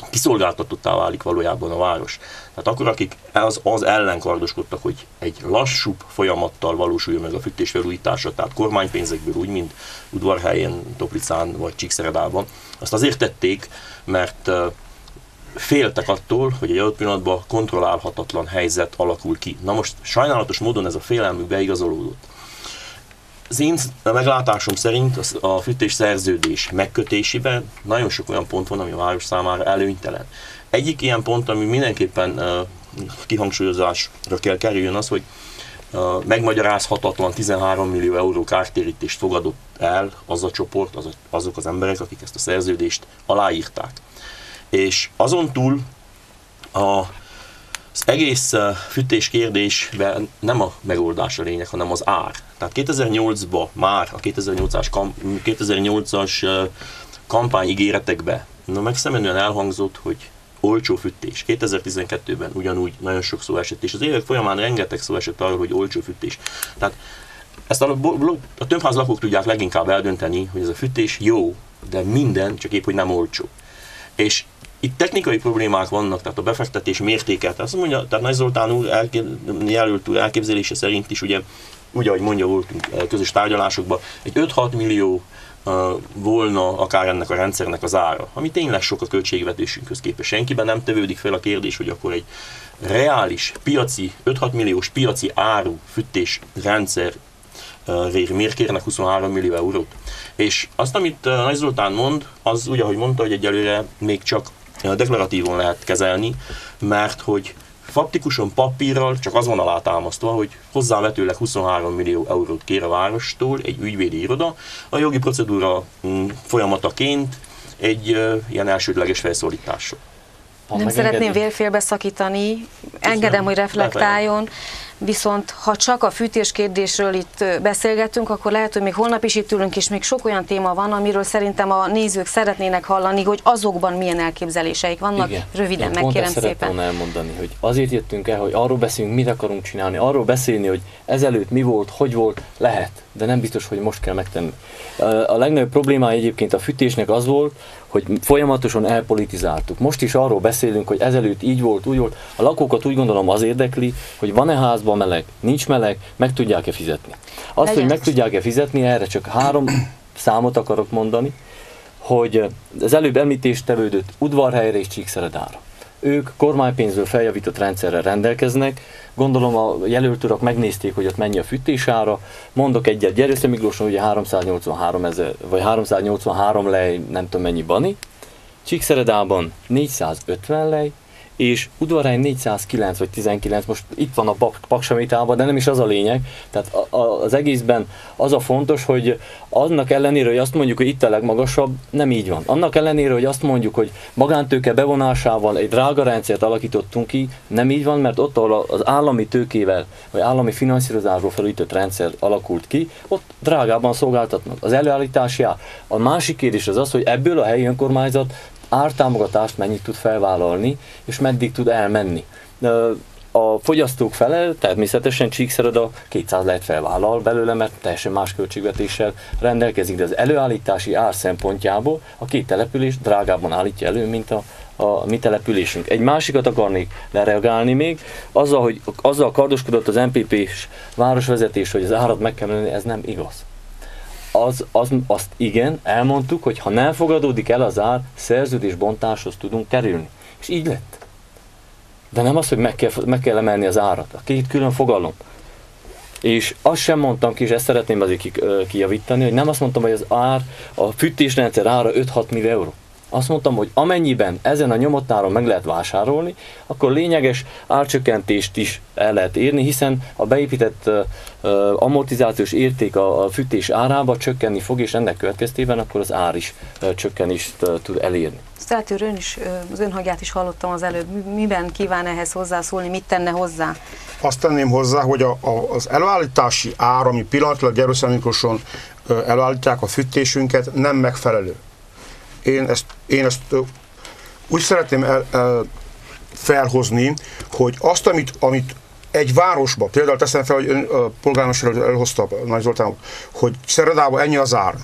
Speaker 3: kiszolgáltatottá válik valójában a város. Tehát akkor, akik az ellen kardoskodtak, hogy egy lassúbb folyamattal valósuljon meg a fűtés felújítása, tehát kormánypénzekből úgy, mint Udvarhelyen, Toplicán vagy Csíkszeredában, azt azért tették, mert féltek attól, hogy egy adott pillanatban kontrollálhatatlan helyzet alakul ki. Na most sajnálatos módon ez a félelmük beigazolódott. Az én meglátásom szerint a fűtés szerződés megkötésében nagyon sok olyan pont van, ami a város számára előnytelen. Egyik ilyen pont, ami mindenképpen kihangsúlyozásra kell kerüljön, az, hogy megmagyarázhatatlan 13 millió euró kártérítést fogadott el az a csoport, azok az emberek, akik ezt a szerződést aláírták. És azon túl az egész fűtés kérdésben nem a megoldás a lényeg, hanem az ár. Tehát 2008-ban már, a 2008-as kampányígéretekben megszemenően elhangzott, hogy olcsó fűtés. 2012-ben ugyanúgy nagyon sok szó esett, és az évek folyamán rengeteg szó esett arról, hogy olcsó fűtés. Tehát ezt a többház lakók tudják leginkább eldönteni, hogy ez a fűtés jó, de minden, csak épp, hogy nem olcsó. És itt technikai problémák vannak, tehát a befektetés mértéket. Azt mondja, tehát Nagy Zoltán úr, jelölt úr elképzelése szerint is, ugye, úgy, ahogy mondja, voltunk közös tárgyalásokban, egy 5-6 millió volna akár ennek a rendszernek az ára, ami tényleg sok a költségvetésünkhöz képest. Senkiben nem tevődik fel a kérdés, hogy akkor egy reális piaci, 5-6 milliós piaci áru fűtés rendszer miért kérnek 23 millió eurót. És azt, amit Nagy Zoltán mond, az úgy, ahogy mondta, hogy egyelőre még csak deklaratívon lehet kezelni, mert hogy faktikusan papírral csak az van alátámasztva, hogy hozzávetőleg 23 millió eurót kér a várostól egy ügyvédi iroda, a jogi procedúra folyamataként egy ilyen elsődleges felszólítással.
Speaker 1: Nem szeretném vérfélbe szakítani, engedem, hogy reflektáljon, viszont ha csak a fűtés kérdésről itt beszélgetünk, akkor lehet, hogy még holnap is itt ülünk, és még sok olyan téma van, amiről szerintem a nézők szeretnének hallani, hogy azokban milyen elképzeléseik vannak. Igen. Röviden megkérem szépen.
Speaker 4: Szeretném elmondani, hogy azért jöttünk el, hogy arról beszélünk, mit akarunk csinálni, arról beszélni, hogy ezelőtt mi volt, hogy volt, lehet, de nem biztos, hogy most kell megtenni. A legnagyobb problémája egyébként a fűtésnek az volt, hogy folyamatosan elpolitizáltuk. Most is arról beszélünk, hogy ezelőtt így volt, úgy volt. A lakókat úgy gondolom az érdekli, hogy van-e házban meleg, nincs meleg, meg tudják-e fizetni. Azt, hogy meg tudják-e fizetni, erre csak 3 számot akarok mondani, hogy az előbb említést tevődött Udvarhelyre és Csíkszeredára. Ők kormánypénzből feljavított rendszerrel rendelkeznek, gondolom a jelölt urak megnézték, hogy ott mennyi a fűtésára. Mondok egyet, Jergyószent Miklóson ugye 383 000, vagy 383 lej, nem tudom mennyi bani, Csíkszeredában 450 lej, és Udvarhelyen 409 vagy 19, most itt van a Paksamétában, de nem is az a lényeg. Tehát az egészben az a fontos, hogy annak ellenére, hogy azt mondjuk, hogy itt a legmagasabb, nem így van. Annak ellenére, hogy azt mondjuk, hogy magántőke bevonásával egy drága rendszert alakítottunk ki, nem így van, mert ott, ahol az állami tőkével, vagy állami finanszírozásról felújított rendszer alakult ki, ott drágában szolgáltatnak. Az előállítási ár. A másik kérdés az az, hogy ebből a helyi önkormányzat ártámogatást mennyit tud felvállalni, és meddig tud elmenni. A fogyasztók fele természetesen Csíkszereda 200 lejt felvállal belőle, mert teljesen más költségvetéssel rendelkezik, de az előállítási ár szempontjából a két település drágában állítja elő, mint a mi településünk. Egy másikat akarnék lereagálni még, azzal kardoskodott az MPP-s városvezetés, hogy az árat meg kell menni, ez nem igaz. Azt igen, elmondtuk, hogy ha nem fogadódik el az ár, szerződésbontáshoz tudunk kerülni. És így lett. De nem az, hogy meg kell emelni az árat. A két külön fogalom. És azt sem mondtam ki, és ezt szeretném azért kijavítani, hogy nem azt mondtam, hogy az ár, a fűtésrendszer ára 5-6 millió euró. Azt mondtam, hogy amennyiben ezen a nyomott áron meg lehet vásárolni, akkor lényeges árcsökkentést is el lehet érni, hiszen a beépített amortizációs érték a fűtés árába csökkenni fog, és ennek következtében akkor az ár is csökkenést tud elérni.
Speaker 1: Sztráti úr, ön is, az ön hangját is hallottam az előbb. Miben kíván ehhez hozzászólni, mit tenne hozzá?
Speaker 2: Azt tenném hozzá, hogy az előállítási ár, ami pillanatilag Gyerőszemi Miklóson előállítják a fűtésünket, nem megfelelő. Én ezt úgy szeretném felhozni, hogy azt, amit egy városba, például teszem fel, hogy ön a polgármester elhozta Nagy Zoltán, hogy Szeredában ennyi az ár,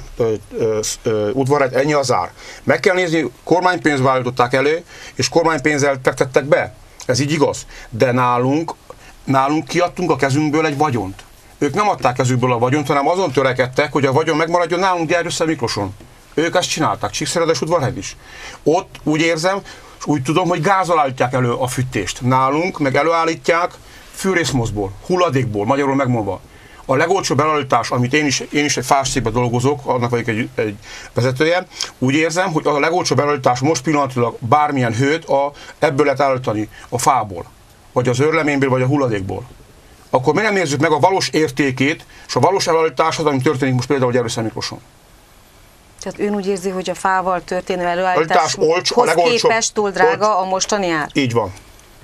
Speaker 2: Udvarhegy ennyi az ár. Meg kell nézni, kormánypénzbe állították elő, és kormánypénzzel fektettek be. Ez így igaz. De nálunk kiadtunk a kezünkből egy vagyont. Ők nem adták kezükből a vagyont, hanem azon törekedtek, hogy a vagyon megmaradjon nálunk Gyergyőszemi Miklóson. Ők ezt csinálták, Csíkszereda és Udvarhegy is. Ott úgy érzem, és úgy tudom, hogy gázzal állítják elő a fűtést. Nálunk meg előállítják fűrészmozból, hulladékból, magyarul megmondva. A legolcsóbb előállítás, amit én is egy fáscégben dolgozok, annak vagyok egy vezetője, úgy érzem, hogy a legolcsóbb előállítás most pillanatilag bármilyen hőt ebből lehet állítani a fából, vagy az őrleményből, vagy a hulladékból. Akkor mi nem nézzük meg a valós értékét, és a valós előállítását, ami történik most például Gyerőszemi Miklóson.
Speaker 1: Tehát ön úgy érzi, hogy a fával történő előállításhoz képest túl drága a mostani ár?
Speaker 2: Így van.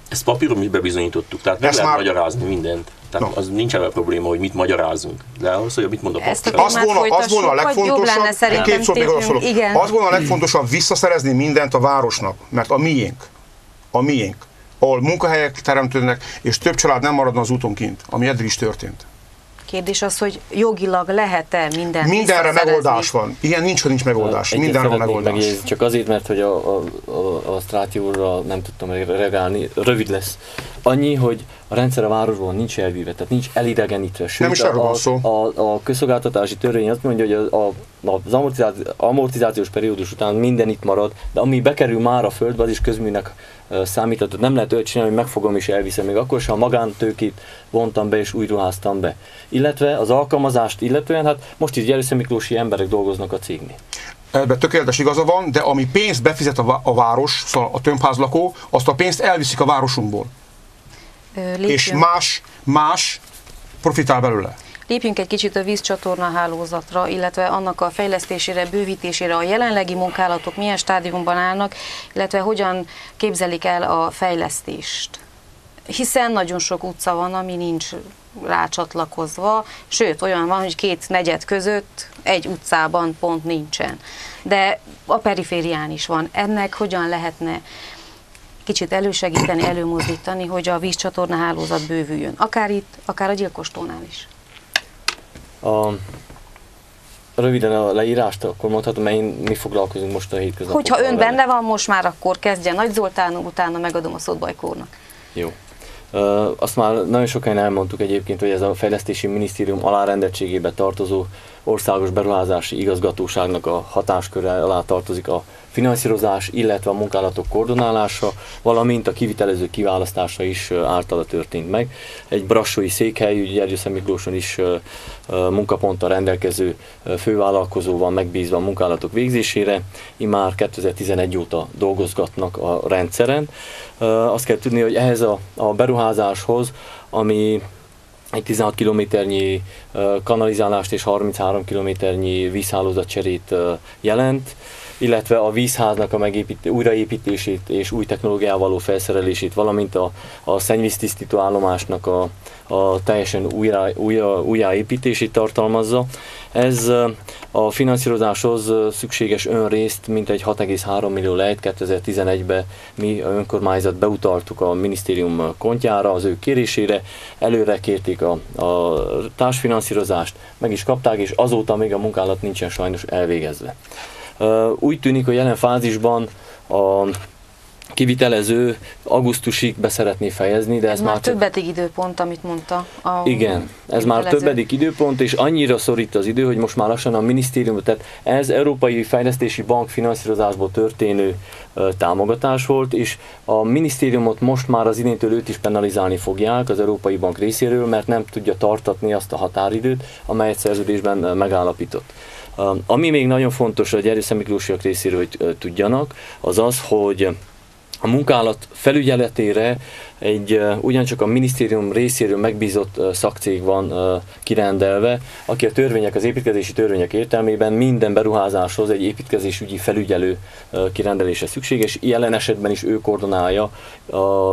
Speaker 3: Ezt papíron mi bebizonyítottuk, tehát meg lehet magyarázni mindent. Tehát az nincs ebben probléma, hogy mit magyarázunk. De ahhoz, hogy mit mond a papír.
Speaker 2: Az volna a legfontosabb, az volna a legfontosabb visszaszerezni mindent a városnak, mert a miénk, ahol munkahelyek teremtődnek, és több család nem maradna az úton kint, ami eddig is történt.
Speaker 1: Kérdés az, hogy jogilag lehet-e mindent
Speaker 2: mindenre megoldás van. Ilyen nincs megoldás. Mindenre van megoldás.
Speaker 4: Csak azért, mert hogy a Sztráti úrra nem tudtam reagálni, rövid lesz. Annyi, hogy a rendszer a városban nincs elvíve, tehát nincs elidegenítve. Sőt,
Speaker 2: nem is arról van szó.
Speaker 4: A közszolgáltatási törvény azt mondja, hogy az amortizációs periódus után minden itt marad, de ami bekerül már a földbe, az is közműnek számítható. Nem lehet olyat csinálni, hogy megfogom és elviszem, még akkor sem a magántőkét vontam be és új ruháztam be. Illetve az alkalmazást illetően, hát most is Gyerőszemi Miklósi emberek dolgoznak a cégnél.
Speaker 2: Ebben tökéletes igaza van, de ami pénzt befizet a város, szóval a tömbházlakó, azt a pénzt elviszik a városunkból. És más profitál belőle.
Speaker 1: Lépjünk egy kicsit a vízcsatorna hálózatra, illetve annak a fejlesztésére, bővítésére. A jelenlegi munkálatok milyen stádiumban állnak, illetve hogyan képzelik el a fejlesztést? Hiszen nagyon sok utca van, ami nincs rácsatlakozva, sőt, olyan van, hogy két negyed között egy utcában pont nincsen. De a periférián is van. Ennek hogyan lehetne kicsit elősegíteni, előmozdítani, hogy a vízcsatorna hálózat bővüljön? Akár itt, akár a Gyilkostónál is.
Speaker 4: Röviden a leírást, akkor mondhatom, mert mi foglalkozunk most a hétköznapokkal.
Speaker 1: Hogyha ön benne van most már, akkor kezdjen Nagy Zoltán, utána megadom a szót Bajkó úrnak.
Speaker 4: Jó. Azt már nagyon sokan elmondtuk egyébként, hogy ez a Fejlesztési Minisztérium alárendeltségébe tartozó Országos Beruházási Igazgatóságnak a hatásköre alá tartozik a finanszírozás, illetve a munkálatok koordinálása, valamint a kivitelező kiválasztása is általa történt meg. Egy brassói székhelyű, Gyergyőszemi Miklóson is munkaponttal rendelkező fővállalkozó van megbízva a munkálatok végzésére, immár 2011 óta dolgozgatnak a rendszeren. Azt kell tudni, hogy ehhez a beruházáshoz, ami egy 16 kilométernyi kanalizálást és 33 kilométernyi vízhálózatcserét jelent, illetve a vízháznak a újraépítését és új technológiával való felszerelését, valamint a szennyvíztisztító állomásnak a teljesen újjáépítését tartalmazza. Ez a finanszírozáshoz szükséges önrészt mintegy 6,3 millió lejt 2011-ben mi a önkormányzat beutaltuk a minisztérium kontjára az ő kérésére, előre kérték a társfinanszírozást, meg is kapták, és azóta még a munkálat nincsen sajnos elvégezve. Úgy tűnik, hogy jelen fázisban a kivitelező augusztusig be szeretné fejezni, de
Speaker 1: ez már többedik időpont, amit mondta.
Speaker 4: Igen, ez már többedik időpont, és annyira szorít az idő, hogy most már lassan a minisztérium, tehát ez Európai Fejlesztési Bank finanszírozásból történő támogatás volt, és a minisztériumot most már az idéntől őt is penalizálni fogják az Európai Bank részéről, mert nem tudja tartatni azt a határidőt, amelyet szerződésben megállapított. Ami még nagyon fontos a Gyergyószent Miklósiak részéről, hogy tudjanak, az az, hogy a munkálat felügyeletére ugyancsak a minisztérium részéről megbízott szakcég van kirendelve, aki a törvények, az építkezési törvények értelmében minden beruházáshoz egy építkezésügyi felügyelő kirendelése szükséges. Jelen esetben is ő koordinálja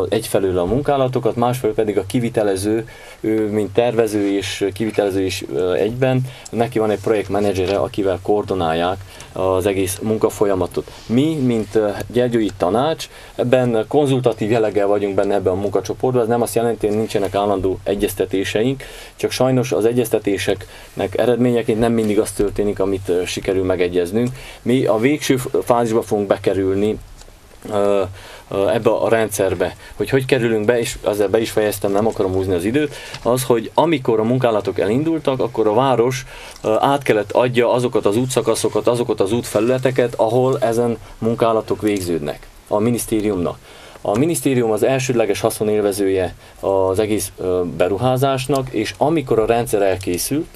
Speaker 4: egyfelől a munkálatokat, másfelől pedig a kivitelező, ő mint tervező és kivitelező is egyben, neki van egy projektmenedzsere, akivel koordinálják az egész munkafolyamatot. Mi, mint gyergyói tanács, ebben konzultatív jelleggel vagyunk benne ebben a munkacsoportban, ez nem azt jelenti, hogy nincsenek állandó egyeztetéseink, csak sajnos az egyeztetéseknek eredményeként nem mindig az történik, amit sikerül megegyeznünk. Mi a végső fázisba fogunk bekerülni ebbe a rendszerbe. Hogy kerülünk be, és ezzel be is fejeztem, nem akarom húzni az időt, az, hogy amikor a munkálatok elindultak, akkor a város át kellett adja azokat az útszakaszokat, azokat az útfelületeket, ahol ezen munkálatok végződnek a minisztériumnak. A minisztérium az elsődleges haszonélvezője az egész beruházásnak, és amikor a rendszer elkészült,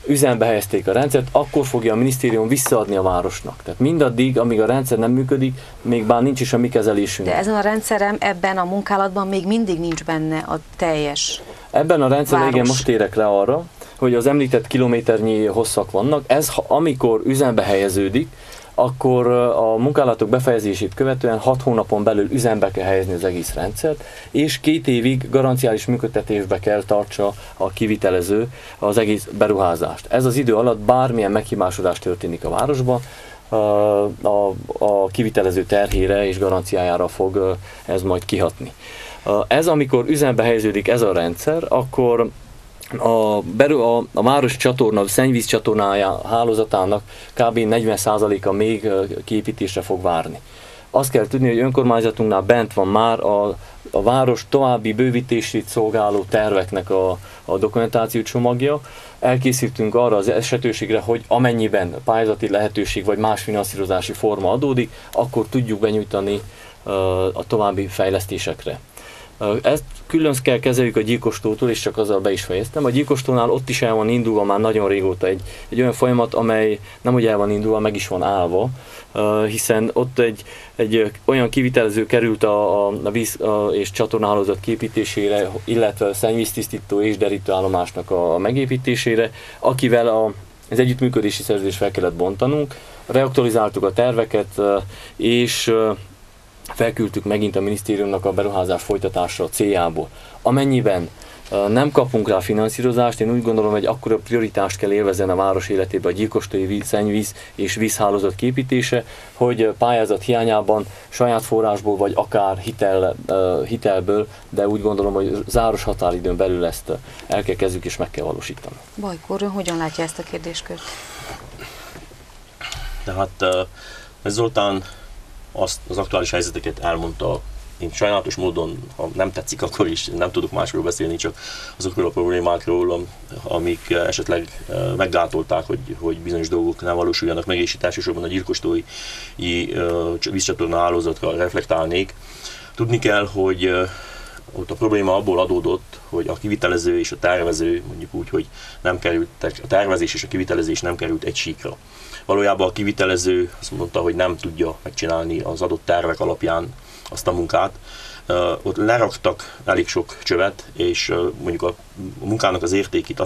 Speaker 4: üzembe helyezték a rendszert, akkor fogja a minisztérium visszaadni a városnak. Tehát mindaddig, amíg a rendszer nem működik, még bár nincs is a mi kezelésünk.
Speaker 1: De ezen a rendszerem, ebben a munkálatban még mindig nincs benne a teljes
Speaker 4: Ebben a rendszerben, igen, most térek le arra, hogy az említett kilométernyi hosszak vannak. Ez, amikor üzembe helyeződik, akkor a munkálatok befejezését követően 6 hónapon belül üzembe kell helyezni az egész rendszert, és 2 évig garanciális működtetésbe kell tartsa a kivitelező az egész beruházást. Ez az idő alatt bármilyen meghibásodás történik a városban, a kivitelező terhére és garanciájára fog ez majd kihatni. Amikor üzembe helyeződik ez a rendszer, akkor a város csatorna, a szennyvíz csatornája hálózatának kb. 40%-a még kiépítésre fog várni. Azt kell tudni, hogy önkormányzatunknál bent van már a város további bővítését szolgáló terveknek a dokumentáció csomagja. Elkészítünk arra az esetőségre, hogy amennyiben pályázati lehetőség vagy más finanszírozási forma adódik, akkor tudjuk benyújtani a további fejlesztésekre. Ezt külön kell kezeljük a Gyilkostótól, és csak azzal be is fejeztem. A Gyilkostónál ott is el van indulva már nagyon régóta egy olyan folyamat, amely nem hogy el van indulva, meg is van állva, hiszen ott egy olyan kivitelező került a víz és csatornahálózat kiépítésére, illetve a szennyvíztisztító és derítőállomásnak a megépítésére, akivel az együttműködési szerződést fel kellett bontanunk, reaktualizáltuk a terveket, és felküldtük megint a minisztériumnak a beruházás folytatásra céljából. Amennyiben nem kapunk rá finanszírozást, én úgy gondolom, hogy akkora prioritást kell élvezzen a város életében a gyilkostói szennyvíz és vízhálózat képítése, hogy pályázat hiányában saját forrásból vagy akár hitelből, de úgy gondolom, hogy záros határidőn belül ezt el kell kezdjük és meg kell valósítani.
Speaker 1: Bajkor, ön hogyan látja ezt a kérdéskört?
Speaker 3: Tehát Zoltán az aktuális helyzeteket elmondta. Én sajnálatos módon, ha nem tetszik, akkor is nem tudok másról beszélni, csak azokról a problémákról, amik esetleg meggátolták, hogy bizonyos dolgok nem valósuljanak meg, és itt elsősorban a gyilkostói vízcsatorna hálózatra reflektálnék. Tudni kell, hogy ott a probléma abból adódott, hogy a kivitelező és a tervező, mondjuk úgy, hogy nem kerültek, a tervezés és a kivitelezés nem került egy síkra. Valójában a kivitelező azt mondta, hogy nem tudja megcsinálni az adott tervek alapján azt a munkát. Ott leraktak elég sok csövet, és mondjuk a munkának az értékét,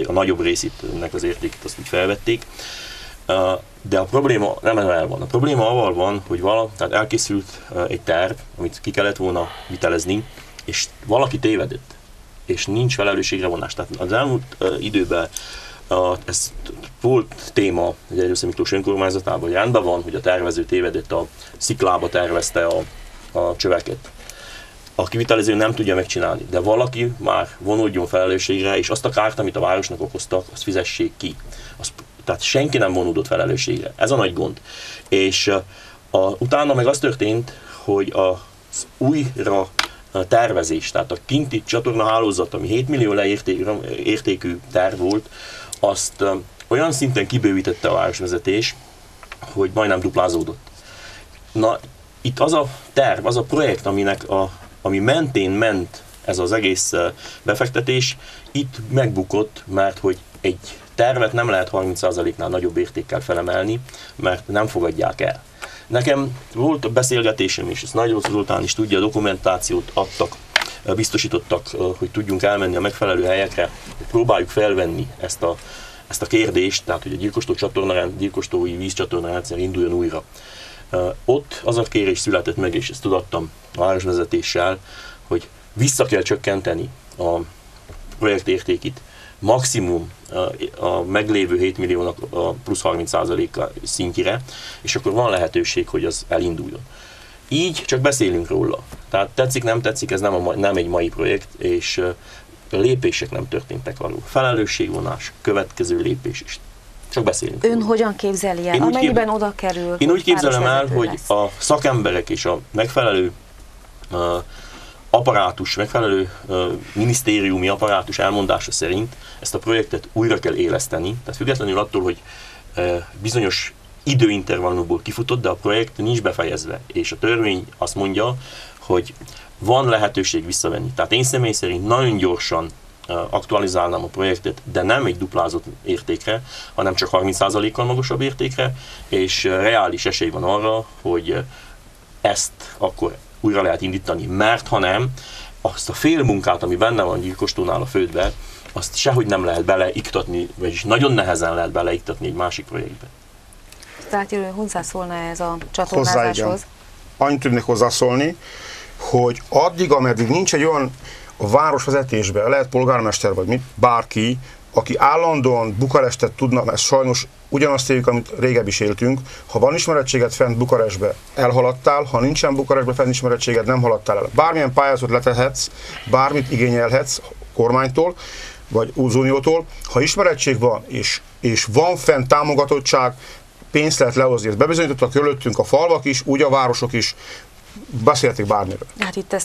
Speaker 3: a nagyobb részét, ennek az értékét azt úgy felvették. De a probléma nem el van. A probléma avval van, hogy tehát elkészült egy terv, amit ki kellett volna vitelezni, és valaki tévedett, és nincs felelősségre vonás. Tehát az elmúlt időben ez volt téma a Gyergyószent Miklós önkormányzatában, hogy rendben van, hogy a tervező tévedett, a sziklába tervezte a csöveket. A kivitelező nem tudja megcsinálni, de valaki már vonódjon felelősségre, és azt a kárt, amit a városnak okoztak, azt fizessék ki. Tehát senki nem vonódott felelősségre. Ez a nagy gond. És utána meg az történt, hogy újra tervezés, tehát a kinti csatornahálózat, ami 7 millió értékű terv volt, azt olyan szinten kibővítette a városvezetés, hogy majdnem duplázódott. Na, itt az a terv, az a projekt, ami mentén ment ez az egész befektetés, itt megbukott, mert hogy egy tervet nem lehet 30%-nál nagyobb értékkel felemelni, mert nem fogadják el. Nekem volt a beszélgetésem, és ezt Nagy Zoltán is tudja, dokumentációt adtak, biztosítottak, hogy tudjunk elmenni a megfelelő helyekre, hogy próbáljuk felvenni ezt a kérdést, tehát hogy a gyilkostói vízcsatornarendszer induljon újra. Ott az a kérés született meg, és ezt tudattam a városvezetéssel, hogy vissza kell csökkenteni a projekt értékét, maximum a meglévő 7 milliónak a plusz 30%-a szintjére, és akkor van lehetőség, hogy az elinduljon. Így csak beszélünk róla. Tehát tetszik, nem tetszik, ez nem egy mai projekt, és lépések nem történtek arról. Felelősségvonás, következő lépés is. Csak beszélünk.
Speaker 1: Ön hogyan képzeli el? Amennyiben oda kerül?
Speaker 3: Én úgy képzelem el, hogy a szakemberek és a megfelelő apparátus, megfelelő minisztériumi apparátus elmondása szerint ezt a projektet újra kell éleszteni. Tehát függetlenül attól, hogy bizonyos időintervallumból kifutott, de a projekt nincs befejezve. És a törvény azt mondja, hogy van lehetőség visszavenni. Tehát én személy szerint nagyon gyorsan aktualizálnám a projektet, de nem egy duplázott értékre, hanem csak 30%-kal magasabb értékre, és reális esély van arra, hogy ezt akkor újra lehet indítani, mert ha nem, azt a fél munkát, ami benne van Gyilkostónál a földbe, azt sehogy nem lehet beleiktatni, vagyis nagyon nehezen lehet beleiktatni egy másik projektbe.
Speaker 1: Tehát hozzászólna ez a csatornázáshoz?
Speaker 2: Annyit tudnék hozzászólni, hogy addig, ameddig nincs egy olyan a városvezetésben, lehet polgármester vagy bárki, aki állandóan Bukarestet tudna, mert sajnos ugyanazt éljük, amit régebb is éltünk, ha van ismerettséged fent Bukarestbe, elhaladtál, ha nincsen Bukarestbe fent ismerettséged, nem haladtál el. Bármilyen pályázatot letehetsz, bármit igényelhetsz kormánytól, vagy az uniótól, ha ismerettség van, és van fent támogatottság, pénzt lehet lehozni. Ezt bebizonyítottak körülöttünk a falvak is, úgy a városok is, beszélték bármiről.
Speaker 1: Hát itt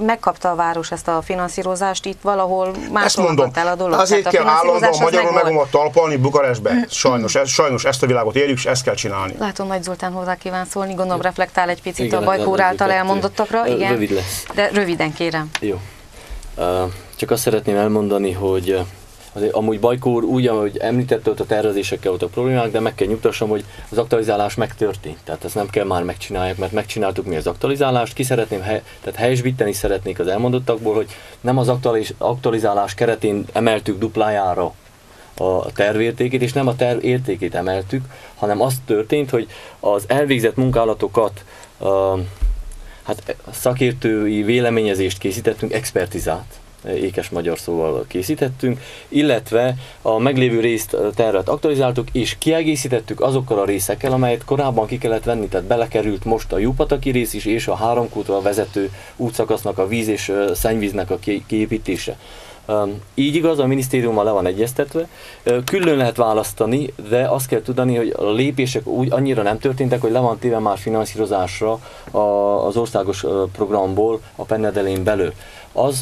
Speaker 1: megkapta a város ezt a finanszírozást, itt valahol máshol akadt el a dolog.
Speaker 2: Azért kell állandóan magyarul megomvat talpalni Bukarestbe. Sajnos ezt a világot éljük, és ezt kell csinálni.
Speaker 1: Látom, Nagy Zoltán hozzá kíván szólni, gondolom reflektál egy picit a Bajkó úr által elmondottakra. Igen.
Speaker 4: Rövid lesz.
Speaker 1: De röviden kérem.
Speaker 4: Jó. Csak azt szeretném elmondani, hogy azért amúgy Bajkó úr úgy, ahogy említette, ott a tervezésekkel voltak problémák, de meg kell nyugtassam, hogy az aktualizálás megtörtént. Tehát ezt nem kell már megcsinálják, mert megcsináltuk mi az aktualizálást. Ki szeretném, tehát helyesbíteni szeretnék az elmondottakból, hogy nem az aktualizálás keretén emeltük duplájára a tervértékét, és nem a terv értékét emeltük, hanem az történt, hogy az elvégzett munkálatokat, hát szakértői véleményezést készítettünk, expertizát, ékes magyar szóval készítettünk, illetve a meglévő részt tervet aktualizáltuk, és kiegészítettük azokkal a részekkel, amelyet korábban ki kellett venni, tehát belekerült most a Júpataki rész is, és a Háromkútra vezető útszakasznak a víz és szennyvíznek a kiépítése. Így igaz, a minisztériummal le van egyeztetve, külön lehet választani, de azt kell tudni, hogy a lépések úgy annyira nem történtek, hogy le van téve már finanszírozásra az országos programból a Pennedelén belül.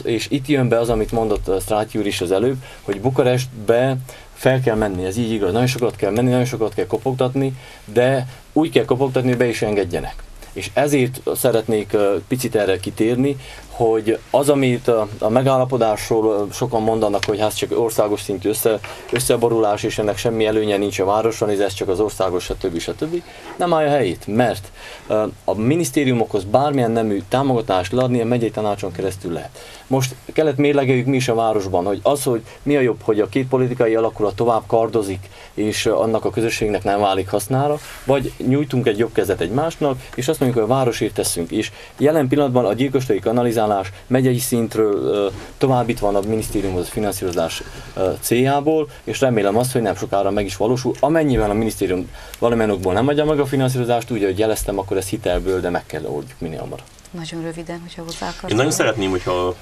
Speaker 4: És itt jön be az, amit mondott Stráty úr is az előbb, hogy Bukarestbe fel kell menni, ez így igaz, nagyon sokat kell menni, nagyon sokat kell kopogtatni, de úgy kell kopogtatni, hogy be is engedjenek. És ezért szeretnék picit erre kitérni, hogy az, amit a megállapodásról sokan mondanak, hogy ez csak országos szintű összeborulás, és ennek semmi előnye nincs a városra, ez csak az országos, stb. Nem állja helyét, mert a minisztériumokhoz bármilyen nemű támogatást leadni a megyei tanácson keresztül lehet. Most kellett mérlegeljük mi is a városban, hogy az, hogy mi a jobb, hogy a két politikai alakulat tovább kardozik, és annak a közösségnek nem válik hasznára, vagy nyújtunk egy jobb kezet egymásnak, és azt mondjuk, hogy a városért teszünk is. Jelen pillanatban a gyilkostói kanalizálás megyei szintről továbbít van a minisztériumhoz a finanszírozás céljából, és remélem azt, hogy nem sokára meg is valósul. Amennyiben a minisztérium valamilyen okból nem adja meg a finanszírozást, úgy, hogy jeleztem, akkor ez hitelből, de meg kell oldjuk minél hamarabb.
Speaker 1: Nagyon röviden, hogyha hozzá akarsz.
Speaker 3: Én nagyon szeretném, hogyha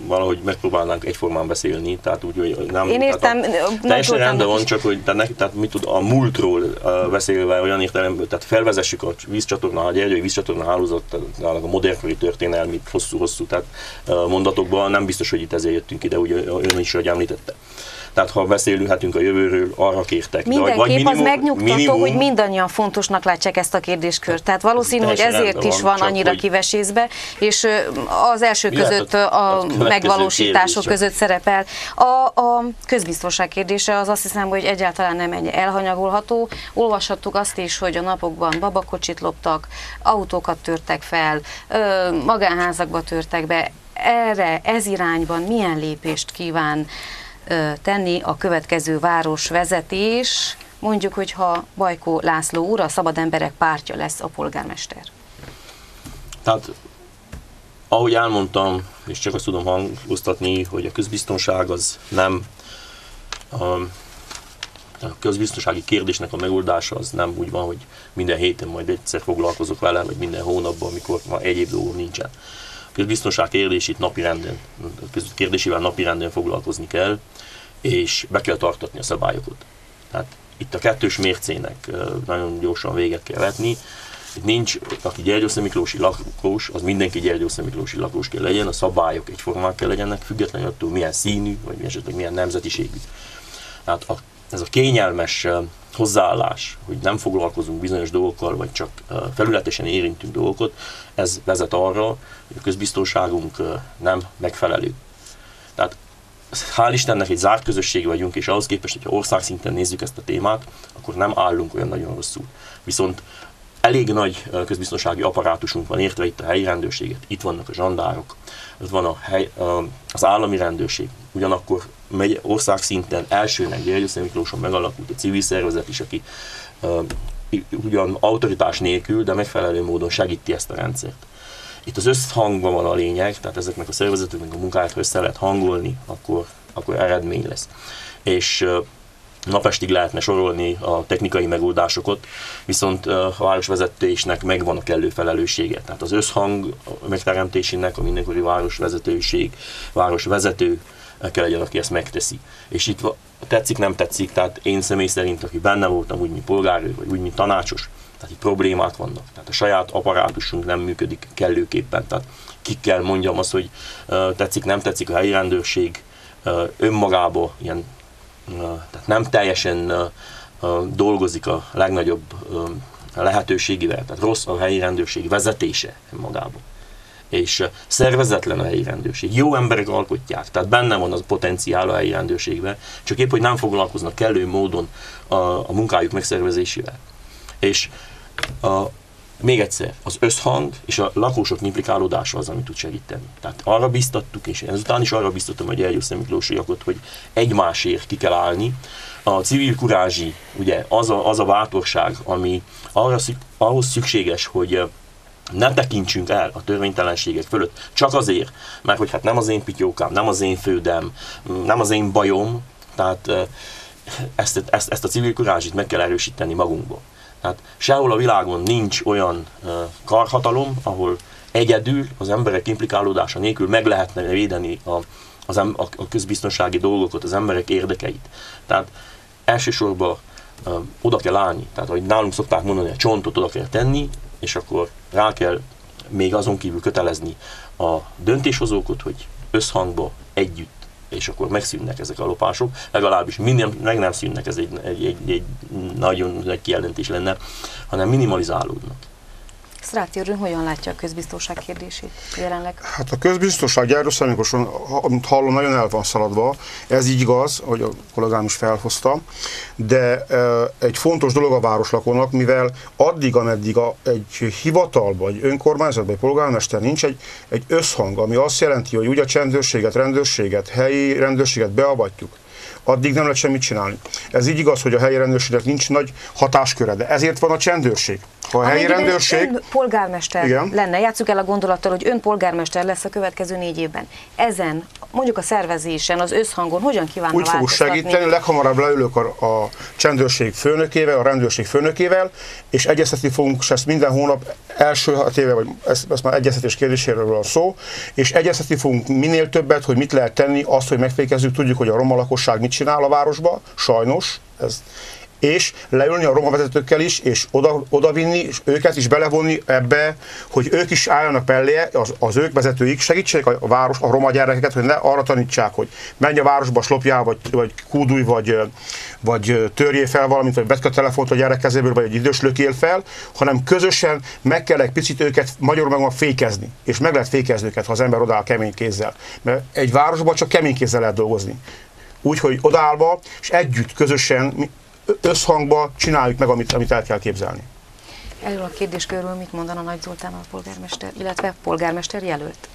Speaker 3: valahogy megpróbálnánk egyformán beszélni, tehát úgy, hogy nem...
Speaker 1: Én értem.
Speaker 3: Teljesen rendben van, csak hogy tehát mit tud, a múltról beszélve olyan értelemben, tehát felvezessük a vízcsatorna, a gyergyói vízcsatorna hálózatnak a modernkori történelmét hosszú-hosszú tehát mondatokban, nem biztos, hogy itt ezért jöttünk ide, úgy ön is, hogy említette. Tehát ha beszélhetünk a jövőről, arra kértek.
Speaker 1: Mindenképp az megnyugtató, hogy mindannyian fontosnak látják ezt a kérdéskört. Tehát valószínű, hogy ezért is van annyira kivesézve, és az első között a megvalósítások között szerepel. A közbiztonság kérdése az azt hiszem, hogy egyáltalán nem ennyi elhanyagolható. Olvashattuk azt is, hogy a napokban babakocsit loptak, autókat törtek fel, magánházakba törtek be. Ez irányban milyen lépést kíván tenni a következő városvezetés, mondjuk, hogyha Bajkó László úr, a Szabad Emberek Pártja lesz a polgármester?
Speaker 3: Tehát, ahogy elmondtam, és csak azt tudom hangoztatni, hogy a közbiztonság az nem, a közbiztonsági kérdésnek a megoldása az nem úgy van, hogy minden héten majd egyszer foglalkozok vele, vagy minden hónapban, amikor ma egyéb dolgom nincsen. A közbiztonság kérdésével napirenden foglalkozni kell, és be kell tartatni a szabályokat. Tehát itt a kettős mércének nagyon gyorsan véget kell vetni. Itt nincs, aki Gyergyószentmiklósi lakós, az mindenki Gyergyószentmiklósi lakós kell legyen, a szabályok egyformák kell legyenek, függetlenül attól milyen színű, vagy esetleg milyen nemzetiségű. Tehát ez a kényelmes hozzáállás, hogy nem foglalkozunk bizonyos dolgokkal, vagy csak felületesen érintünk dolgokat, ez vezet arra, hogy a közbiztonságunk nem megfelelő. Tehát hál' Istennek egy zárt közösség vagyunk, és ahhoz képest, hogyha országszinten nézzük ezt a témát, akkor nem állunk olyan nagyon rosszul. Viszont elég nagy közbiztonsági apparátusunk van, értve itt a helyi rendőrséget, itt vannak a zsandárok, ott van az állami rendőrség, ugyanakkor országszinten elsőnek Gyergyószentmiklóson megalakult a civil szervezet is, aki ugyan autoritás nélkül, de megfelelő módon segíti ezt a rendszert. Itt az összhangban van a lényeg, tehát ezeknek a szervezeteknek a munkáját, ha össze lehet hangolni, akkor eredmény lesz. És napestig lehetne sorolni a technikai megoldásokat, viszont a városvezetésnek megvan a kellő felelőssége. Tehát az összhang megteremtésének a mindenkori városvezető kell legyen, aki ezt megteszi. És itt tetszik, nem tetszik, tehát én személy szerint, aki benne voltam, úgy, mint polgárőr, vagy úgy, mint tanácsos, tehát itt problémák vannak. Tehát a saját apparátusunk nem működik kellőképpen. Tehát ki kell mondjam azt, hogy tetszik, nem tetszik a helyi rendőrség önmagába ilyen, tehát nem teljesen dolgozik a legnagyobb lehetőségével, tehát rossz a helyi rendőrség vezetése önmagában. És szervezetlen a helyi rendőrség. Jó emberek alkotják, tehát benne van az potenciál a helyi rendőrségben, csak épp, hogy nem foglalkoznak kellő módon a munkájuk megszervezésével. És még egyszer, az összhang és a lakosok implikálódása az, ami tud segíteni. Tehát arra biztattuk, és ezután is arra biztattam a gyergyószentmiklósiakat, hogy egymásért ki kell állni. A civil kurázsi, ugye az a bátorság, ami ahhoz szükséges, hogy ne tekintsünk el a törvénytelenségek fölött, csak azért, mert hogy hát nem az én pityókám, nem az én fődem, nem az én bajom, tehát ezt a civil kurázsit meg kell erősíteni magunkba. Tehát sehol a világon nincs olyan karhatalom, ahol egyedül az emberek implikálódása nélkül meg lehetne védeni a közbiztonsági dolgokat, az emberek érdekeit. Tehát elsősorban oda kell állni, tehát ahogy nálunk szokták mondani, a csontot oda kell tenni, és akkor rá kell még azon kívül kötelezni a döntéshozókat, hogy összhangba együtt, és akkor megszűnnek ezek a lopások, legalábbis meg nem szűnnek, ez egy nagyon nagy kijelentés lenne, hanem minimalizálódnak.
Speaker 1: Szráti úr, hogyan látja a közbiztonság kérdését jelenleg?
Speaker 2: Hát a közbiztonság Gyergyószentmiklóson, amit hallom, nagyon el van szaladva. Ez így igaz, hogy a kollégám is felhozta, de egy fontos dolog a városlakónak, mivel addig, ameddig egy hivatalban, egy önkormányzatban, egy polgármester nincs egy összhang, ami azt jelenti, hogy úgy a csendőrséget, rendőrséget, helyi rendőrséget beavatjuk, addig nem lehet semmit csinálni. Ez így igaz, hogy a helyi rendőrségnek nincs nagy hatásköre, de ezért van a csendőrség. Ha a helyi rendőrség...
Speaker 1: Ön polgármester
Speaker 2: igen.
Speaker 1: lenne, játsszuk el a gondolattal, hogy ön polgármester lesz a következő 4 évben. Ezen, mondjuk a szervezésen, az összhangon hogyan kívánna
Speaker 2: úgy fogok segíteni, leghamarabb leülök a csendőrség főnökével, a rendőrség főnökével, és egyeztetni fogunk, és ezt minden hónap első 6 éve, vagy ez már egyeztetés kérdéséről van szó, és egyeztetni fogunk minél többet, hogy mit lehet tenni, azt, hogy megfékezzük, tudjuk, hogy a roma lakosság mit csinál a városba, sajnos, és leülni a roma vezetőkkel is, és odavinni, és őket is belevonni ebbe, hogy ők is álljanak mellé, az ők vezetőik, segítsék a roma gyerekeket, hogy ne arra tanítsák, hogy menj a városba, slopjál, vagy kúdulj, vagy törjél fel valamit, vagy vedd a telefont a gyerek kezéből, vagy egy idős lökél fel, hanem közösen meg kell egy picit őket magyarul meg fékezni. És meg lehet fékezni őket, ha az ember odaáll kemény kézzel. Mert egy városban csak kemény kézzel lehet dolgozni. Úgyhogy odaállva, és együtt, közösen, összhangba csináljuk meg, amit el kell képzelni.
Speaker 1: Erről a kérdéskörről mit mondana Nagy Zoltán a polgármester, illetve polgármester jelölt?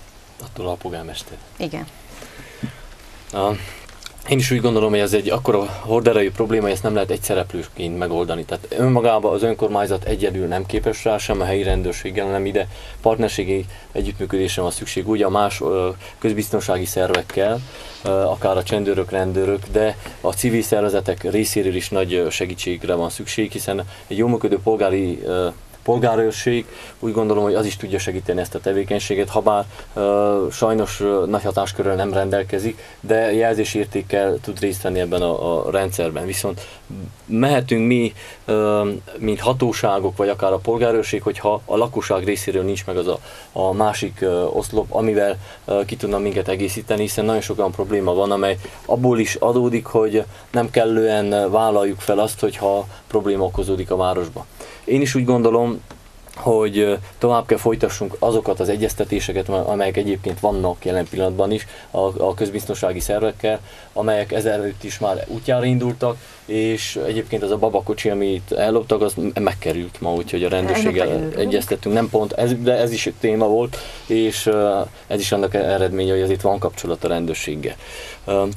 Speaker 4: Attól a polgármester.
Speaker 1: Igen.
Speaker 4: Én is úgy gondolom, hogy ez egy akkora horderejű probléma, hogy ezt nem lehet egy szereplőként megoldani. Tehát önmagában az önkormányzat egyedül nem képes rá, sem a helyi rendőrséggel, nem ide partnerségi együttműködésre van szükség, ugye a más közbiztonsági szervekkel, akár a csendőrök, rendőrök, de a civil szervezetek részéről is nagy segítségre van szükség, hiszen egy jól működő polgárőrség, úgy gondolom, hogy az is tudja segíteni ezt a tevékenységet, habár sajnos nagy hatáskörrel nem rendelkezik, de jelzésértékkel tud részt venni ebben a rendszerben. Viszont mehetünk mi, mint hatóságok, vagy akár a polgárőrség, hogyha a lakosság részéről nincs meg az a másik oszlop, amivel ki tudna minket egészíteni, hiszen nagyon sok olyan probléma van, amely abból is adódik, hogy nem kellően vállaljuk fel azt, hogyha probléma okozódik a városba. Én is úgy gondolom, hogy tovább kell folytassunk azokat az egyeztetéseket, amelyek egyébként vannak jelen pillanatban is a közbiztonsági szervekkel, amelyek ezelőtt is már útjára indultak, és egyébként az a babakocsi, amit elloptak, az megkerült ma, úgyhogy a rendőrséggel egyeztettünk, nem pont, de ez is téma volt, és ez is annak eredménye, hogy azért van kapcsolat a rendőrséggel.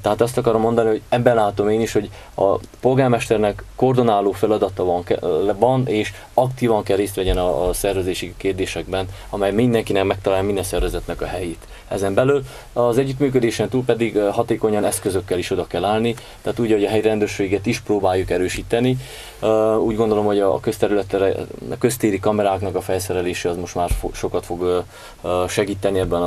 Speaker 4: Tehát azt akarom mondani, hogy ebben látom én is, hogy a polgármesternek koordináló feladata van, és aktívan kell részt vegyen a szervezési kérdésekben, amely mindenkinek megtalál minden szervezetnek a helyét. Ezen belül az együttműködésen túl pedig hatékonyan eszközökkel is oda kell állni, tehát úgy, hogy a helyi rendőrséget is próbáljuk erősíteni. Úgy gondolom, hogy a köztéri kameráknak a felszerelése az most már sokat fog segíteni ebben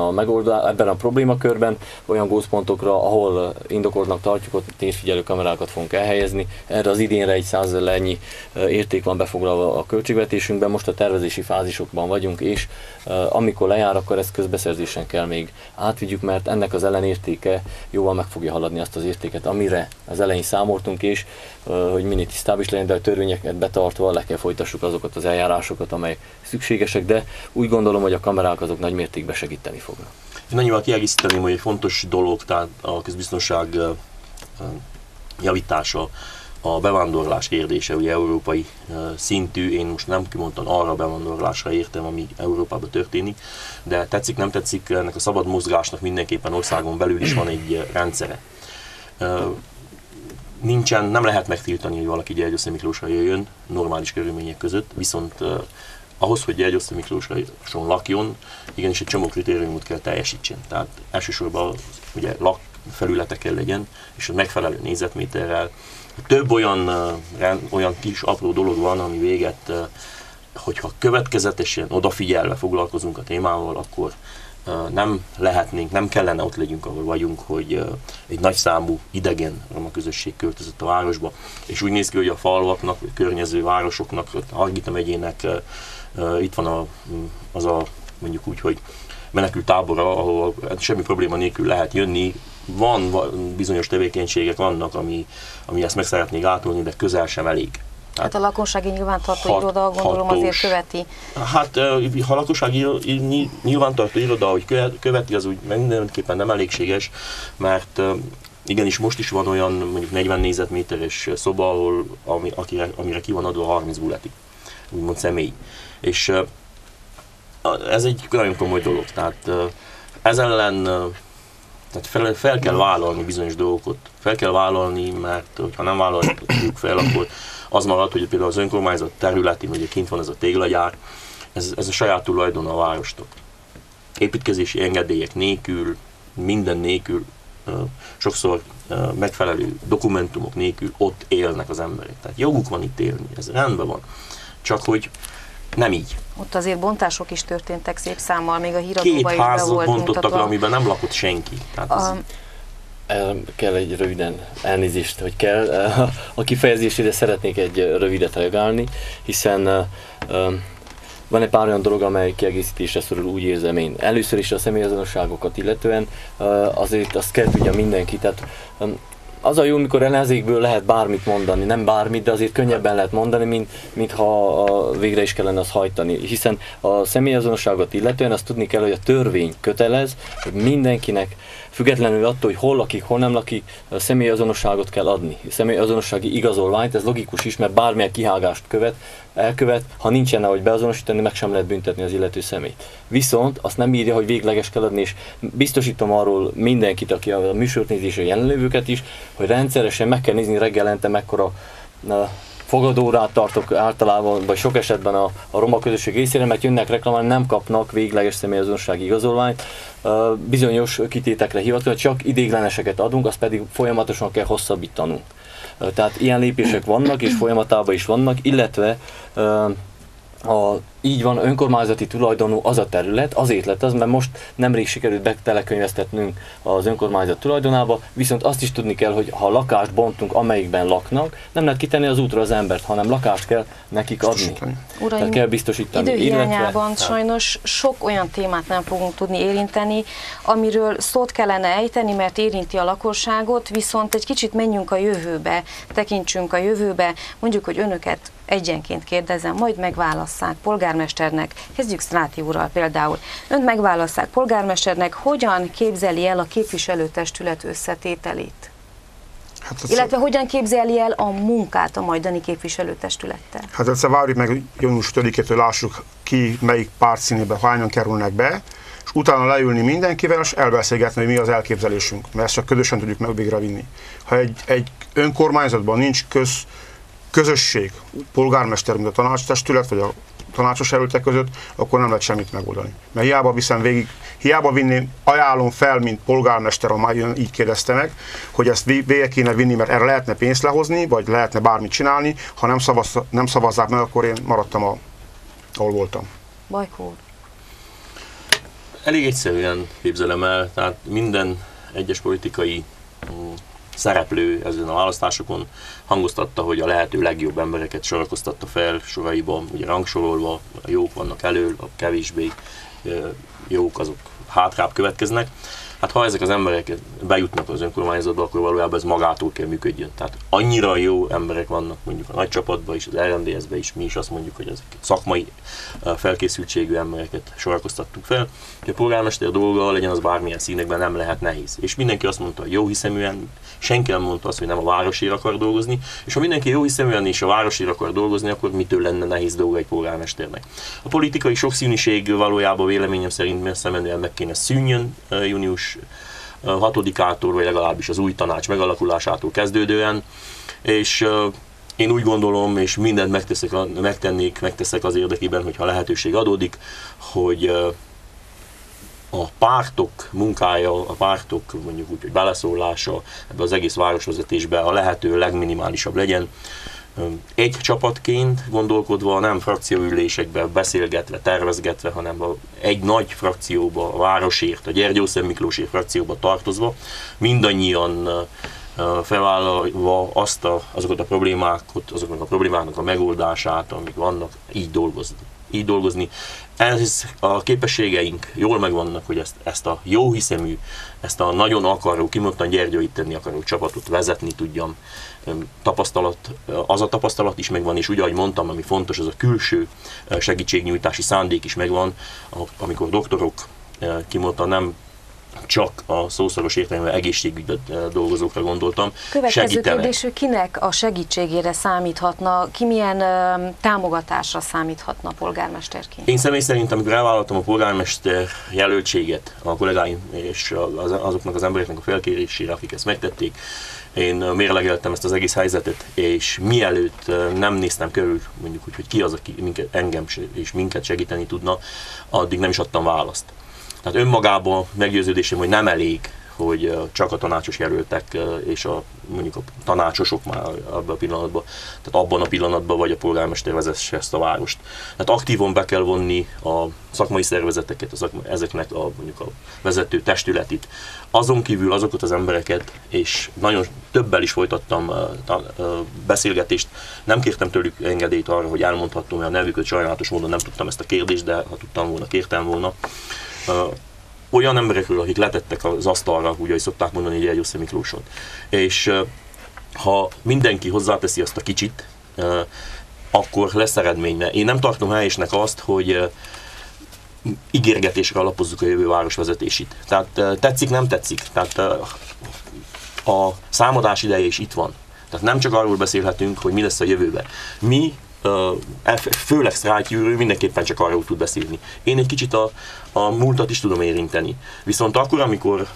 Speaker 4: a problémakörben, olyan gócpontokra, ahol indokoltnak tartjuk, ott térfigyelő kamerákat fogunk elhelyezni. Erre az idénre egy 100 000 érték van befoglalva a költségvetésünkben, most a tervezési fázisokban vagyunk, és amikor lejár, akkor ezt közbeszerzésen kell még átvigyük, mert ennek az ellenértéke jóval meg fogja haladni azt az értéket, amire az elején számoltunk, és hogy minél tisztább is legyen, de a törvényeket betartva le kell folytassuk azokat az eljárásokat, amelyek szükségesek, de úgy gondolom, hogy a kamerák azok nagy mértékben segíteni fognak.
Speaker 3: Én annyival kiegészíteném, hogy egy fontos dolog, tehát a közbiztonság javítása, a bevándorlás kérdése, ugye európai szintű, én most nem kimondtam arra a bevándorlásra értem, ami Európában történik, de tetszik, nem tetszik, ennek a szabad mozgásnak mindenképpen országon belül is van egy rendszere. Nem lehet megtiltani, hogy valaki Gyergyószent Miklósra jöjjön normális körülmények között, viszont ahhoz, hogy Gyergyószent Miklóson lakjon, igenis egy csomó kritériumot kell teljesítsen. Tehát elsősorban ugye lakfelülete kell legyen, és a megfelelő négyzetméterrel. Több olyan kis apró dolog van, ami véget, hogyha következetesen odafigyelve foglalkozunk a témával, akkor nem kellene ott legyünk, ahol vagyunk, hogy egy nagyszámú idegen roma közösség költözött a városba. És úgy néz ki, hogy a falvaknak, a környező városoknak, a Hargita megyének itt van mondjuk úgy, hogy menekült tábora, ahol semmi probléma nélkül lehet jönni. Van bizonyos tevékenységek vannak, ami ezt meg szeretnék átolni, de közel sem elég.
Speaker 1: Hát a lakossági nyilvántartó iroda gondolom azért követi.
Speaker 3: Hát ha a lakossági nyilvántartó iroda, hogy követi, az úgy mindenképpen nem elégséges, mert igenis most is van olyan mondjuk 40 négyzetméteres szoba, amire ki van adva 30 buleti, úgymond személy. És ez egy nagyon komoly dolog, tehát ez ellen fel kell vállalni bizonyos dolgokat. Fel kell vállalni, mert ha nem vállaljuk fel, Az marad, hogy például az önkormányzat területén, ugye kint van ez a téglagyár, ez a saját tulajdon a városnak. Építkezési engedélyek nélkül, minden nélkül, sokszor megfelelő dokumentumok nélkül ott élnek az emberek. Tehát joguk van itt élni, ez rendben van. Csak hogy nem így.
Speaker 1: Ott azért bontások is történtek szép számmal, még a híradóban is be
Speaker 3: házat
Speaker 1: volt
Speaker 3: bontottak
Speaker 1: mutatva.
Speaker 3: le, amiben nem lakott senki. Tehát
Speaker 4: Kell egy röviden elnézést, hogy kell. A kifejezésére szeretnék egy rövidet reagálni, hiszen van egy pár olyan dolog, amely kiegészítésre szorul, úgy érzem én. Először is a személyazonosságokat illetően azért azt kell tudja mindenki. Tehát az a jó, mikor ellenzékből lehet bármit mondani, nem bármit, de azért könnyebben lehet mondani, mint ha végre is kellene azt hajtani. Hiszen a személyazonosságot illetően azt tudni kell, hogy a törvény kötelez, hogy mindenkinek, függetlenül attól, hogy hol lakik, hol nem lakik, személyazonosságot kell adni. Személyazonossági igazolványt, ez logikus is, mert bármilyen kihágást elkövet, ha nincsen ahogy beazonosítani, meg sem lehet büntetni az illető személyt. Viszont azt nem írja, hogy végleges kell adni, és biztosítom arról mindenkit, aki a műsornézésre jelenlévőket is, hogy rendszeresen meg kell nézni reggelente, mekkora fogadórát tartok általában, vagy sok esetben a roma közösség részére, mert jönnek reklamálni, nem kapnak végleges személyazonossági igazolványt, bizonyos kitétekre hivatkozva, csak ideigleneseket adunk, azt pedig folyamatosan kell hosszabbítanunk. Tehát ilyen lépések vannak, és folyamatában is vannak, illetve így van, önkormányzati tulajdonú az a terület, azért lett az, mert most nemrég sikerült betelekönyvesztetnünk az önkormányzat tulajdonába, viszont azt is tudni kell, hogy ha lakást bontunk, amelyikben laknak, nem lehet kitenni az útra az embert, hanem lakást kell nekik adni.
Speaker 1: Uraim,
Speaker 4: tehát kell biztosítani.
Speaker 1: Időhiányában sajnos sok olyan témát nem fogunk tudni érinteni, amiről szót kellene ejteni, mert érinti a lakosságot, viszont egy kicsit menjünk a jövőbe, tekintsünk a jövőbe, mondjuk, hogy önöket egyenként kérdezem, majd megválasszák polgármesternek. Kezdjük Sztráti úrral például. Önt megválasszák polgármesternek, hogyan képzeli el a képviselőtestület összetételét? Illetve hogyan képzeli el a munkát a majdani képviselőtestülettel?
Speaker 2: Hát egyszer várjuk meg június 5-től, lássuk ki, melyik pártszínébe hányan kerülnek be, és utána leülni mindenkivel, és elbeszélgetni, hogy mi az elképzelésünk, mert ezt csak közösen tudjuk meg végre vinni. Ha egy önkormányzatban nincs közösség, polgármester, mint a tanácstestület, vagy a tanácsos jelöltek között, akkor nem lehet semmit megoldani. Mert hiába viszem végig, hiába vinném, ajánlom fel, mint polgármester, ha már így kérdezte meg, hogy ezt végig kéne vinni, mert erre lehetne pénzt lehozni, vagy lehetne bármit csinálni, ha nem szavazzák meg, akkor én maradtam, ahol voltam.
Speaker 1: Bajkó úr.
Speaker 3: Elég egyszerűen képzelem el, tehát minden egyes politikai szereplő ezen a választásokon hangoztatta, hogy a lehető legjobb embereket sorakoztatta fel soraiban, ugye rangsorolva, a jók vannak elől, a kevésbé jók azok hátrább következnek. Hát ha ezek az emberek bejutnak az önkormányzatba, akkor valójában ez magától kell működjön. Tehát annyira jó emberek vannak mondjuk a nagy csapatban is, az RMDS-ben is, mi is azt mondjuk, hogy ezek szakmai felkészültségű embereket sorakoztattuk fel. A polgármester dolga, legyen az bármilyen színekben, nem lehet nehéz. És mindenki azt mondta, hogy jóhiszeműen, senki nem mondta azt, hogy nem a városért akar dolgozni, és ha mindenki jóhiszeműen és a városért akar dolgozni, akkor mitől lenne nehéz dolga egy polgármesternek. A politikai sokszínűség valójában véleményem szerint messze menően meg kéne szűnjön június 6-ától, vagy legalábbis az új tanács megalakulásától kezdődően, és én úgy gondolom, és mindent megteszek az érdekében, hogyha lehetőség adódik, hogy a pártok munkája, a pártok mondjuk úgy, hogy beleszólása ebbe az egész városvezetésbe a lehető legminimálisabb legyen. Egy csapatként gondolkodva, nem frakcióülésekben beszélgetve, tervezgetve, hanem egy nagy frakcióba, a Városért, a Gyergyószent Miklósért frakcióba tartozva, mindannyian felvállalva azokat a problémákat, azoknak a problémáknak a megoldását, amik vannak, így dolgozni. Ez a képességeink jól megvannak, hogy ezt a jóhiszemű, ezt a nagyon akaró, kimondottan gyergyóítani akaró csapatot vezetni tudjam. Az a tapasztalat is megvan, és úgy, ahogy mondtam, ami fontos, az a külső segítségnyújtási szándék is megvan, amikor doktorok kimondottan nem csak a szószoros értelemben egészségügyben dolgozókra gondoltam.
Speaker 1: Következő kérdés, kinek a segítségére számíthatna, ki milyen támogatásra számíthatna polgármesterként?
Speaker 3: Én személy szerint, amikor elvállaltam a polgármester jelöltséget a kollégáim és azoknak az embereknek a felkérésére, akik ezt megtették, én mérlegeltem ezt az egész helyzetet, és mielőtt nem néztem körül, mondjuk úgy, hogy ki az, aki engem és minket segíteni tudna, addig nem is adtam választ. Tehát önmagában meggyőződésem, hogy nem elég, hogy csak a tanácsos jelöltek és mondjuk a tanácsosok már abban a pillanatban, tehát abban a pillanatban vagy a polgármester vezesse ezt a várost. Tehát aktívan be kell vonni a szakmai szervezeteket, ezeknek mondjuk a vezető testületét. Azon kívül azokat az embereket, és nagyon többel is folytattam beszélgetést, nem kértem tőlük engedélyt arra, hogy elmondhattam, hogy a nevüket sajnálatos módon nem tudtam ezt a kérdést, de ha tudtam volna, kértem volna. Olyan emberekről, akik letettek az asztalra, úgy, ahogy szokták mondani, egy György Miklóson. És ha mindenki hozzáteszi azt a kicsit, akkor lesz eredmény. Én nem tartom helyesnek azt, hogy ígérgetésre alapozzuk a jövő városvezetését. Tehát tetszik, nem tetszik. Tehát a számadás ideje is itt van. Tehát nem csak arról beszélhetünk, hogy mi lesz a jövőben. Mi, főleg Sztrájk Győrű mindenképpen csak arról tud beszélni. Én egy kicsit a múltat is tudom érinteni. Viszont akkor, amikor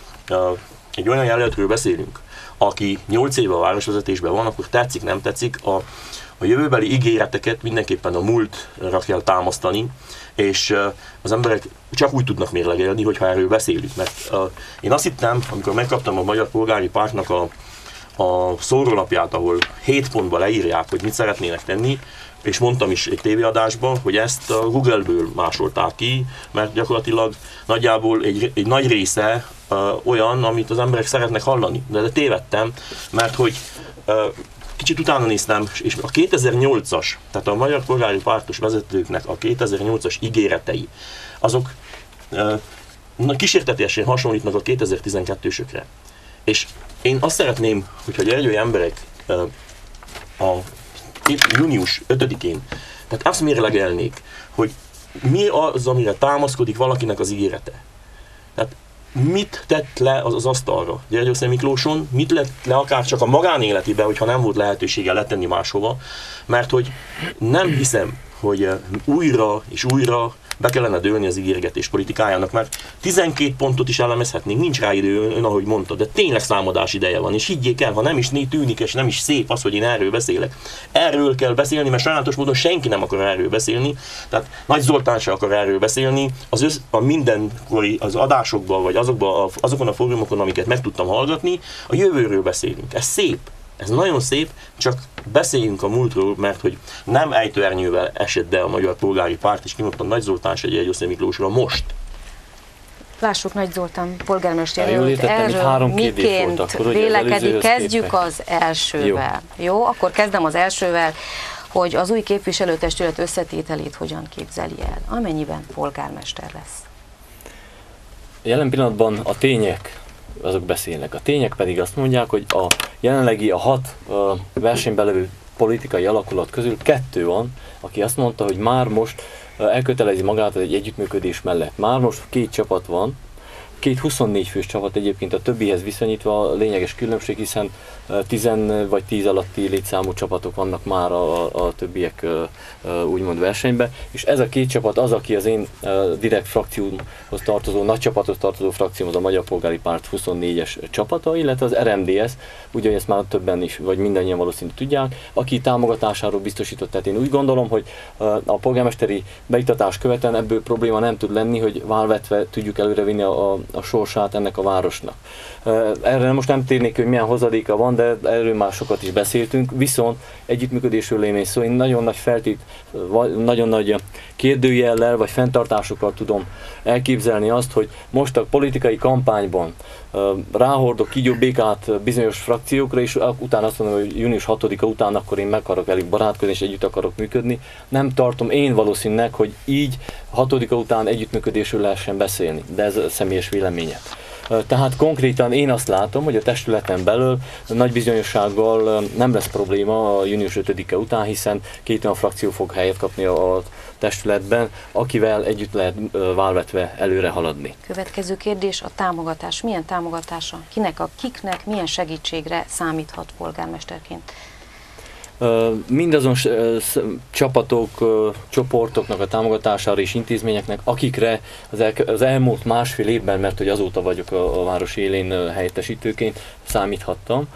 Speaker 3: egy olyan jelöltről beszélünk, aki 8 éve a városvezetésben van, akkor tetszik, nem tetszik, a jövőbeli ígéreteket mindenképpen a múltra kell támasztani, és az emberek csak úgy tudnak mérlegelni, hogyha erről beszélünk. Mert én azt hittem, amikor megkaptam a Magyar Polgári Pártnak a szórólapját, ahol 7 pontban leírják, hogy mit szeretnének tenni, és mondtam is egy tévéadásban, hogy ezt a Google-ből másolták ki, mert gyakorlatilag nagyjából egy nagy része olyan, amit az emberek szeretnek hallani. De tévedtem, mert hogy kicsit utána néztem, és a 2008-as, tehát a Magyar Polgári Pártos vezetőknek a 2008-as ígéretei, azok kísértetiesen hasonlítnak a 2012-ösökre. És én azt szeretném, hogyha gyergyói emberek a június 5-én, tehát azt mérlegelnék, hogy mi az, amire támaszkodik valakinek az ígérete. Tehát mit tett le az asztalra György Miklóson, mit lett le akár csak a magánéletébe, hogyha nem volt lehetősége letenni máshova, mert hogy nem hiszem, hogy újra és újra be kellene dőlni az ígérgetés politikájának, mert 12 pontot is elemezhetnénk, nincs rá idő, ön ahogy mondta, de tényleg számadás ideje van, és higgyék el, ha nem is tűnik, és nem is szép az, hogy én erről beszélek. Erről kell beszélni, mert sajnálatos módon senki nem akar erről beszélni, tehát Nagy Zoltán se akar erről beszélni, a mindenkori az adásokban, vagy azokon a fórumokon, amiket meg tudtam hallgatni, a jövőről beszélünk. Ez szép. Ez nagyon szép, csak beszéljünk a múltról, mert hogy nem ejtőernyővel esett be a Magyar Polgári Párt, és kimondtam Nagy Zoltán se György Miklósra most.
Speaker 1: Lássuk Nagy Zoltán polgármester
Speaker 4: jelölt, erről miként
Speaker 1: vélekedik. Kezdjük az elsővel. Jó, akkor kezdem az elsővel, hogy az új képviselőtestület összetételét hogyan képzeli el, amennyiben polgármester lesz.
Speaker 4: Jelen pillanatban a tények azok beszélnek. A tények pedig azt mondják, hogy a jelenlegi a 6 versenyben levő politikai alakulat közül 2 van, aki azt mondta, hogy már most elkötelezi magát egy együttműködés mellett. Már most 2 csapat van, 2 24 fős csapat egyébként a többihez viszonyítva a lényeges különbség, hiszen 10 vagy 10 alatti létszámú csapatok vannak már a többiek úgymond versenyben, és ez a 2 csapat az, aki az én direkt frakcióhoz tartozó, nagy csapathoz tartozó frakciómhoz, a Magyar Polgári Párt 24-es csapata, illetve az RMDS, ugye ezt már többen is, vagy mindannyian valószínűleg tudják, aki támogatásáról biztosított. Tehát én úgy gondolom, hogy a polgármesteri beiktatás követően ebből probléma nem tud lenni, hogy válvetve tudjuk előrevinni a sorsát ennek a városnak. Erre most nem térnék, hogy milyen hozadéka van, de erről már sokat is beszéltünk, viszont együttműködésről lévén szó, én nagyon nagy kérdőjellel vagy fenntartásokkal tudom elképzelni azt, hogy most a politikai kampányban ráhordok kígyó békát bizonyos frakciókra, és utána azt mondom, hogy június 6-a után akkor én meg akarok velük barátkozni, és együtt akarok működni. Nem tartom én valószínűleg, hogy így 6-a után együttműködésről lehessen beszélni, de ez a személyes véleménye. Tehát konkrétan én azt látom, hogy a testületen belül nagy bizonyossággal nem lesz probléma a június 5-e után, hiszen 2 olyan frakció fog helyet kapni a testületben, akivel együtt lehet válvetve előre haladni.
Speaker 1: Következő kérdés, a támogatás. Milyen támogatása? Kiknek, milyen segítségre számíthat polgármesterként?
Speaker 4: Mindazon csapatok, csoportoknak a támogatására és intézményeknek, akikre az elmúlt másfél évben, mert hogy azóta vagyok a város élén helyettesítőként, számíthattam.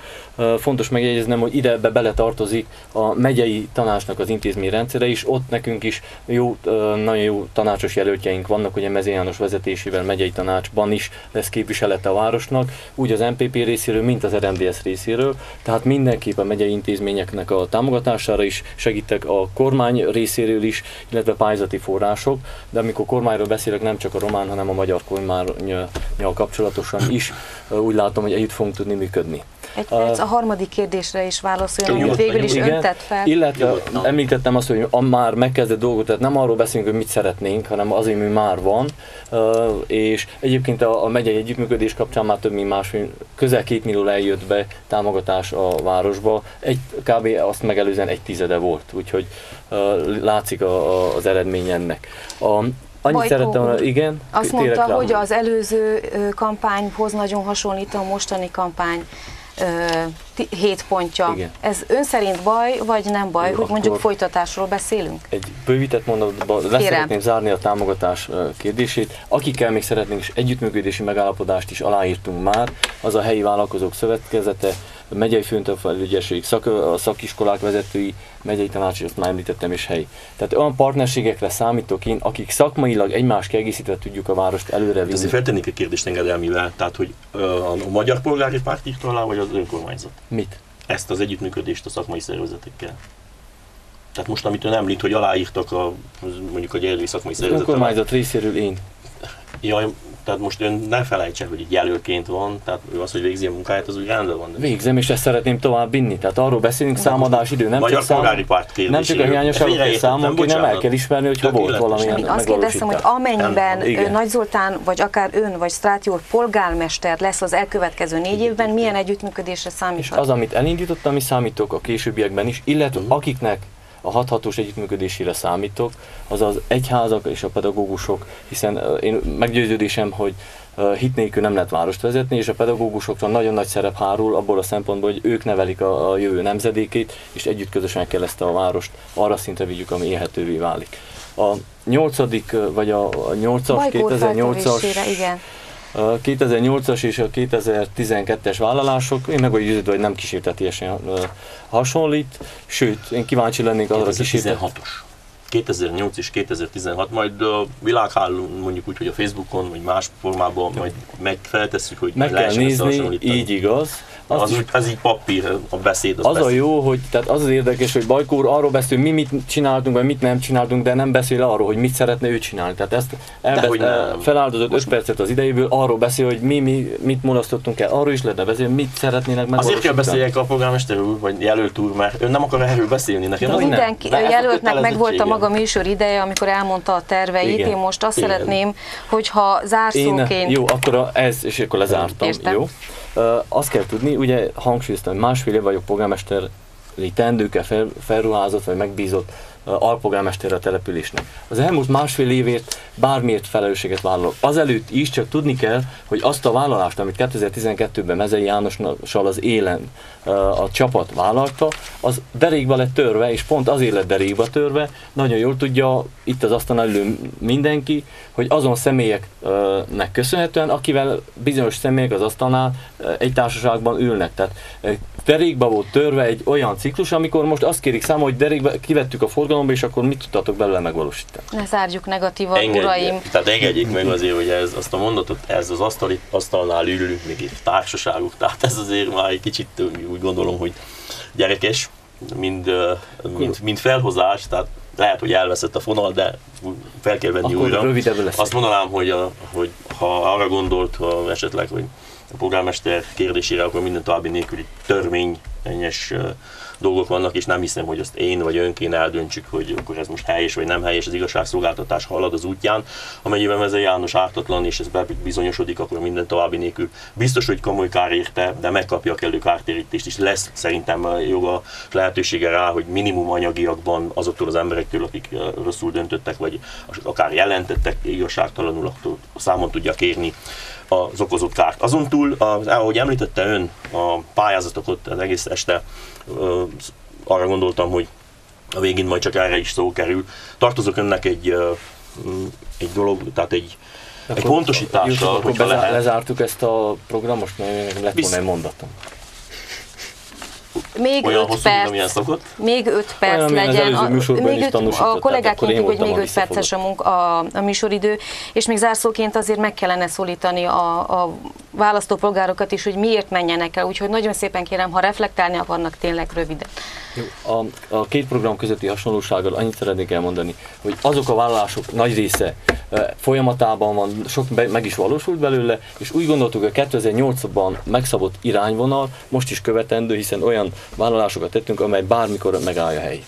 Speaker 4: Fontos megjegyeznem, hogy ide beletartozik a megyei tanácsnak az intézményrendszere is, ott nekünk is nagyon jó tanácsos jelöltjeink vannak, ugye Mezei János vezetésével megyei tanácsban is lesz képviselete a városnak, úgy az MPP részéről, mint az RMDS részéről, tehát mindenképp a megyei intézményeknek a támogatására is segítek, a kormány részéről is, illetve pályázati források, de amikor kormányról beszélek, nem csak a román, hanem a magyar kormánnyal kapcsolatosan is, úgy látom, hogy együtt fogunk tudni működni.
Speaker 1: Egy perc, a harmadik kérdésre is válaszoljon, amit végül is ön tett fel.
Speaker 4: Illetve említettem azt, hogy már megkezdett dolgot, tehát nem arról beszélünk, hogy mit szeretnénk, hanem az, ami már van, és egyébként a megyei együttműködés kapcsán már több mint közel 2 millió eljött be támogatás a városba, kb. Azt megelőzően 1/10 volt, úgyhogy látszik az eredmény ennek. Annyit szerettem, igen.
Speaker 1: Azt mondta, hogy az előző kampányhoz nagyon hasonlít a mostani kampány 7 pontja. Igen. Ez ön szerint baj, vagy nem baj, hogy mondjuk folytatásról beszélünk?
Speaker 4: Egy bővített mondatban szeretném zárni a támogatás kérdését. Akikkel még szeretnénk is együttműködési megállapodást is aláírtunk már, az a helyi vállalkozók szövetkezete, megyei főnökfelügyesség, a szakiskolák vezetői, megyei tanács, azt már említettem, és helyi. Tehát olyan partnerségekre számítok én, akik szakmailag egymást kiegészítve tudjuk a várost előre vinni.
Speaker 3: Ezért feltennék egy kérdést engedelmivel, tehát hogy a Magyar Polgári Párt írta alá, vagy az önkormányzat?
Speaker 4: Mit?
Speaker 3: Ezt az együttműködést a szakmai szervezetekkel. Tehát most, amit ön említ, hogy aláírtak mondjuk a gyermeki szakmai szervezetek.
Speaker 4: Az önkormányzat részéről én.
Speaker 3: Jaj, tehát most ön ne felejtse, hogy egy jelölként van, tehát ő az, hogy végzi a munkáját, az úgy rendben van.
Speaker 4: Végzem, és ezt szeretném tovább vinni. Tehát arról beszélünk, számadás idő, nem
Speaker 3: Magyar Polgári Párt kérdésére.
Speaker 4: Nem csak a hiányosságok kell számolni, nem el kell ismerni, hogyha volt valamilyen megvalósítás.
Speaker 1: Azt kérdeztem, hogy amennyiben Nagy Zoltán, vagy akár ön, vagy Stráti úr polgármester lesz az elkövetkező 4 évben, milyen együttműködésre számíthat?
Speaker 4: És az, amit elindítottam, mi számítok a későbbiekben is, illetve akiknek a hathatós együttműködésére számítok, az az egyházak és a pedagógusok, hiszen én meggyőződésem, hogy hit nélkül nem lehet várost vezetni, és a pedagógusokra nagyon nagy szerep hárul abból a szempontból, hogy ők nevelik a jövő nemzedékét, és együtt közösen kell ezt a várost arra szintre vigyük, ami élhetővé válik. A 8. vagy a 8-as, 2008-as és a 2012-es vállalások, én meg vagyok győződve, hogy nem kísértetésen hasonlít, sőt, én kíváncsi lennék arra
Speaker 3: 2016-os. 2008 és 2016, majd a világhálón mondjuk úgy, hogy a Facebookon, vagy más formában majd megfeltesszük, hogy
Speaker 4: meg kell nézni, így igaz.
Speaker 3: Az így papír, a beszéd.
Speaker 4: Az a jó, hogy tehát az érdekes, hogy Bajkó úr arról beszél, mi mit csináltunk, vagy mit nem csináltunk, de nem beszél arról, hogy mit szeretne ő csinálni. Tehát ezt feláldozott 5 percet az idejéből, arról beszél, hogy mi mit mulasztottunk el, arról is lehetne beszélni, mit szeretnének megvalósítani.
Speaker 3: Azért kell beszéljek a polgármester úr, vagy jelölt úr, mert ön nem akar erről beszélni nekem.
Speaker 1: Mindenki jelöltnek meg volt a maga műsor ideje, amikor elmondta a terveit. Igen. Én most azt szeretném, hogyha zárszóként...
Speaker 4: Jó, akkor és akkor lezártam.
Speaker 1: Értem.
Speaker 4: Jó. Azt kell tudni, ugye hangsúlyoztam, hogy másfél év vagyok polgármesteri teendőkkel felruházott, vagy megbízott alpolgármesterre a településnek. Az elmúlt másfél évért bármiért felelősséget vállalok. Azelőtt is csak tudni kell, hogy azt a vállalást, amit 2012-ben Mezei Jánossal az élen a csapat vállalta, az derékba lett törve, és pont azért lett derékba törve, nagyon jól tudja itt az asztalnál ülő mindenki, hogy azon személyeknek köszönhetően, akivel bizonyos személyek az asztalnál egy társaságban ülnek. Tehát derékba volt törve egy olyan ciklus, amikor most azt kérik számon, hogy derékba kivettük a forgalomba, és akkor mit tudtatok belőle megvalósítani.
Speaker 1: Ne zárjuk negatívan, uraim.
Speaker 3: Tehát engedjék meg azért, hogy azt a mondatot, ez az asztalnál ülünk, még egy társaságuk, tehát ez azért már egy kicsit úgy gondolom, hogy gyerekes, mind felhozás, tehát lehet, hogy elveszett a fonal, de fel kell venni
Speaker 4: akkor
Speaker 3: újra. Azt mondanám, hogy ha arra gondolt esetleg, hogy a polgármester kérdésére, akkor minden további nélküli törvényes dolgok vannak, és nem hiszem, hogy azt én vagy ön kéne eldöntsük, hogy akkor ez most helyes vagy nem helyes, az igazságszolgáltatás halad az útján. Amennyiben Mezei János ártatlan, és ez bebizonyosodik, akkor minden további nélkül biztos, hogy komoly kár érte, de megkapja a kellő kártérítést, és lesz szerintem joga lehetősége rá, hogy minimum anyagiakban azoktól az emberektől, akik rosszul döntöttek, vagy akár jelentettek igazságtalanul, attól számon tudja kérni az okozott kárt. Azon túl, ahogy említette ön a pályázatokat az egész este, arra gondoltam, hogy a végén majd csak erre is szó kerül. Tartozok önnek egy dolog, tehát egy pontosítással, hogyha lehet.
Speaker 4: Lezártuk ezt a programot, mert lett volna egy mondatom.
Speaker 1: Még 5 perc, még 5 perc legyen. A kollégák kérték, hogy még 5 perces a műsoridő, és még zárszóként azért meg kellene szólítani a választópolgárokat is, hogy miért menjenek el, úgyhogy nagyon szépen kérem, ha reflektálni akarnak, tényleg röviden.
Speaker 4: Jó, a két program közötti hasonlósággal annyit szeretnék elmondani, hogy azok a vállalások nagy része folyamatában van, sok meg is valósult belőle, és úgy gondoltuk, hogy a 2008-ban megszabott irányvonal most is követendő, hiszen olyan vállalásokat tettünk, amely bármikor megállja a helyét.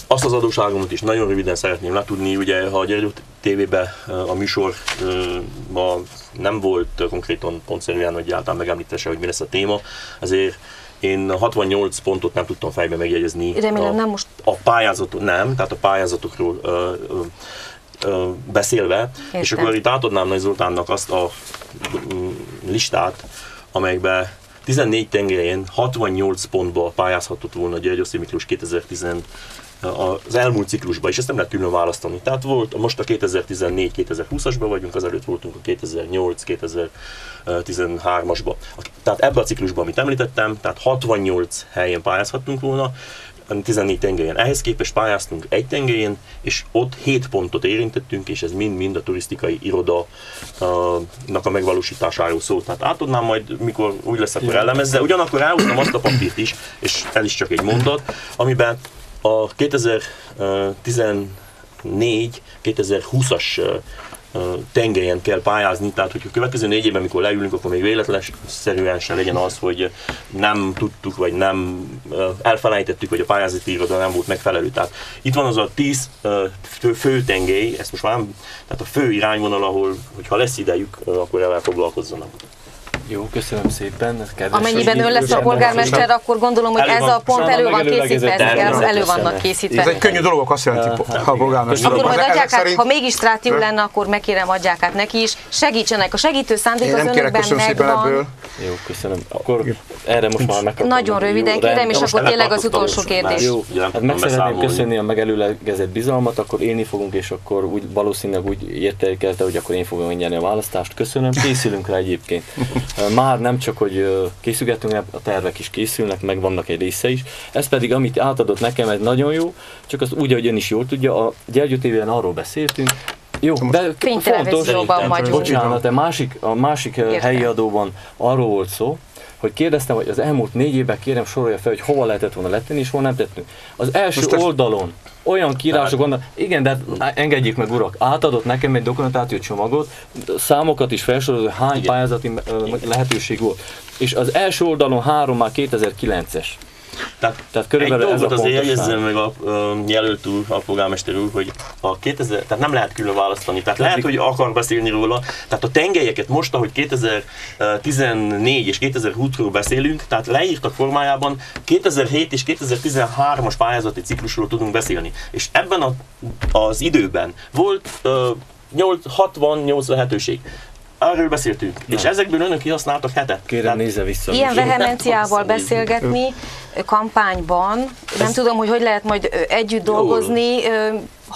Speaker 3: Azt az adósságomat is nagyon röviden szeretném letudni, ugye ha a Gyergyó TV-ben a műsorban nem volt konkrétan pontszerűen, hogy általán megemlítesse, hogy mi lesz a téma, ezért én 68 pontot nem tudtam fejbe megjegyezni.
Speaker 1: Remélem nem most.
Speaker 3: Tehát a pályázatokról beszélve, értem. És akkor itt átadnám Nagy Zoltánnak azt a listát, amelyben 14 tengelyén 68 pontba pályázhatott volna Gyergyószék Miklós 2010 az elmúlt ciklusban, és ezt nem lehet külön választani. Tehát volt, most a 2014-2020-asban vagyunk, azelőtt voltunk a 2008-2013-asban. Tehát ebben a ciklusban, amit említettem, tehát 68 helyen pályázhattunk volna, 14 tengelyen. Ehhez képest pályáztunk egy tengelyen, és ott 7 pontot érintettünk, és ez mind a turisztikai irodának a megvalósításáról szól. Tehát átadnám majd, mikor úgy lesz, akkor elemezze. Ugyanakkor elhoztam azt a papírt is, és ez is csak egy mondat, amiben a 2014-2020-as tengelyen kell pályázni, tehát hogy a következő 4 évben, mikor leülünk, akkor még véletlenszerűen sem legyen az, hogy nem tudtuk, vagy nem elfelejtettük, hogy a pályázati iroda nem volt megfelelő. Tehát itt van az a 10 fő tengely, ezt most már nem, tehát a fő irányvonal, ahol, hogyha lesz idejük, akkor ezzel foglalkozzanak.
Speaker 4: Jó, köszönöm szépen.
Speaker 1: Amennyiben ön lesz a polgármester, akkor gondolom, hogy ez a pont elő van készítve, elő vannak készítve.
Speaker 2: Ez egy könnyű dolog, azt jelenti a polgármester.
Speaker 1: Akkor majd adják át, ha mégis Stráti lenne, akkor megkérem, adják át neki is. Segítsenek, a segítő szándék az önökben megvan.
Speaker 4: Jó, köszönöm. Akkor erre most már megkapom.
Speaker 1: Nagyon röviden kérem, és akkor tényleg az utolsó kérdés.
Speaker 4: Jó, hát meg szeretném köszönni a megelőlegezett bizalmat, akkor élni fogunk, és akkor úgy valószínűleg úgy értékelte, hogy akkor én fogom nyerni a választást. Köszönöm, készülünk rá egyébként. Már nem csak, hogy készülgetünk, a tervek is készülnek, meg vannak egy része is. Ez pedig, amit átadott nekem, ez nagyon jó, csak az úgy, ahogy ön is jól tudja, a Gyergyó TV-en arról beszéltünk. Jó, de fontos, bocsánat, a másik helyi adóban arról volt szó, hogy kérdeztem, hogy az elmúlt 4 évben kérem sorolja fel, hogy hova lehetett volna letenni, és hol nem tettünk. Az első oldalon olyan kiírások vannak, igen, de engedjék meg urak, átadott nekem egy dokumentáció csomagot, számokat is felsorolva, hány pályázati lehetőség volt. És az első oldalon 3 már 2009-es.
Speaker 3: Tehát körülbelül ez a pontos. Azért jegyezzem meg a jelölt úr, a polgármester úr, hogy a 2000, tehát nem lehet külön választani. Tehát lehet, hogy akar beszélni róla. Tehát a tengelyeket most, ahogy 2014 és 2020-ról beszélünk, tehát leírtak formájában 2007 és 2013-as pályázati ciklusról tudunk beszélni. És ebben az időben volt 68 lehetőség. Arról beszéltünk, és ezekből önök kihasználtak 7-et.
Speaker 4: Kérem, nézze vissza.
Speaker 1: Ilyen vehemenciával beszélgetni kampányban, nem tudom, hogy lehet majd együtt dolgozni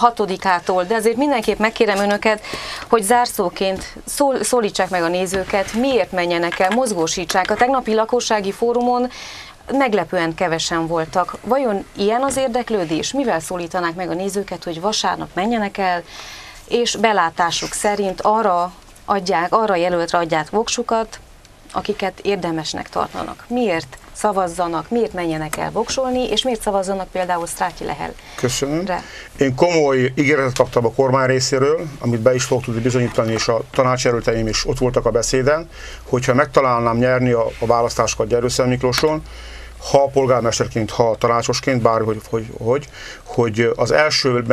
Speaker 1: 6-ától, de azért mindenképp megkérem önöket, hogy zárszóként szólítsák meg a nézőket, miért menjenek el, mozgósítsák. A tegnapi lakossági fórumon meglepően kevesen voltak. Vajon ilyen az érdeklődés? Mivel szólítanák meg a nézőket, hogy vasárnap menjenek el, és belátásuk szerint arra jelöltre adják voksukat, akiket érdemesnek tartanak. Miért szavazzanak, miért menjenek el voksolni, és miért szavazzanak például Stráti Lehelre? Köszönöm.
Speaker 2: Én komoly ígéretet kaptam a kormány részéről, amit be is fog tudni bizonyítani, és a tanácsjelölteim is ott voltak a beszéden, hogyha megtalálnám nyerni a választásokat Gyergyószék Miklóson, ha polgármesterként, ha tanácsosként, bárhogy, hogy az első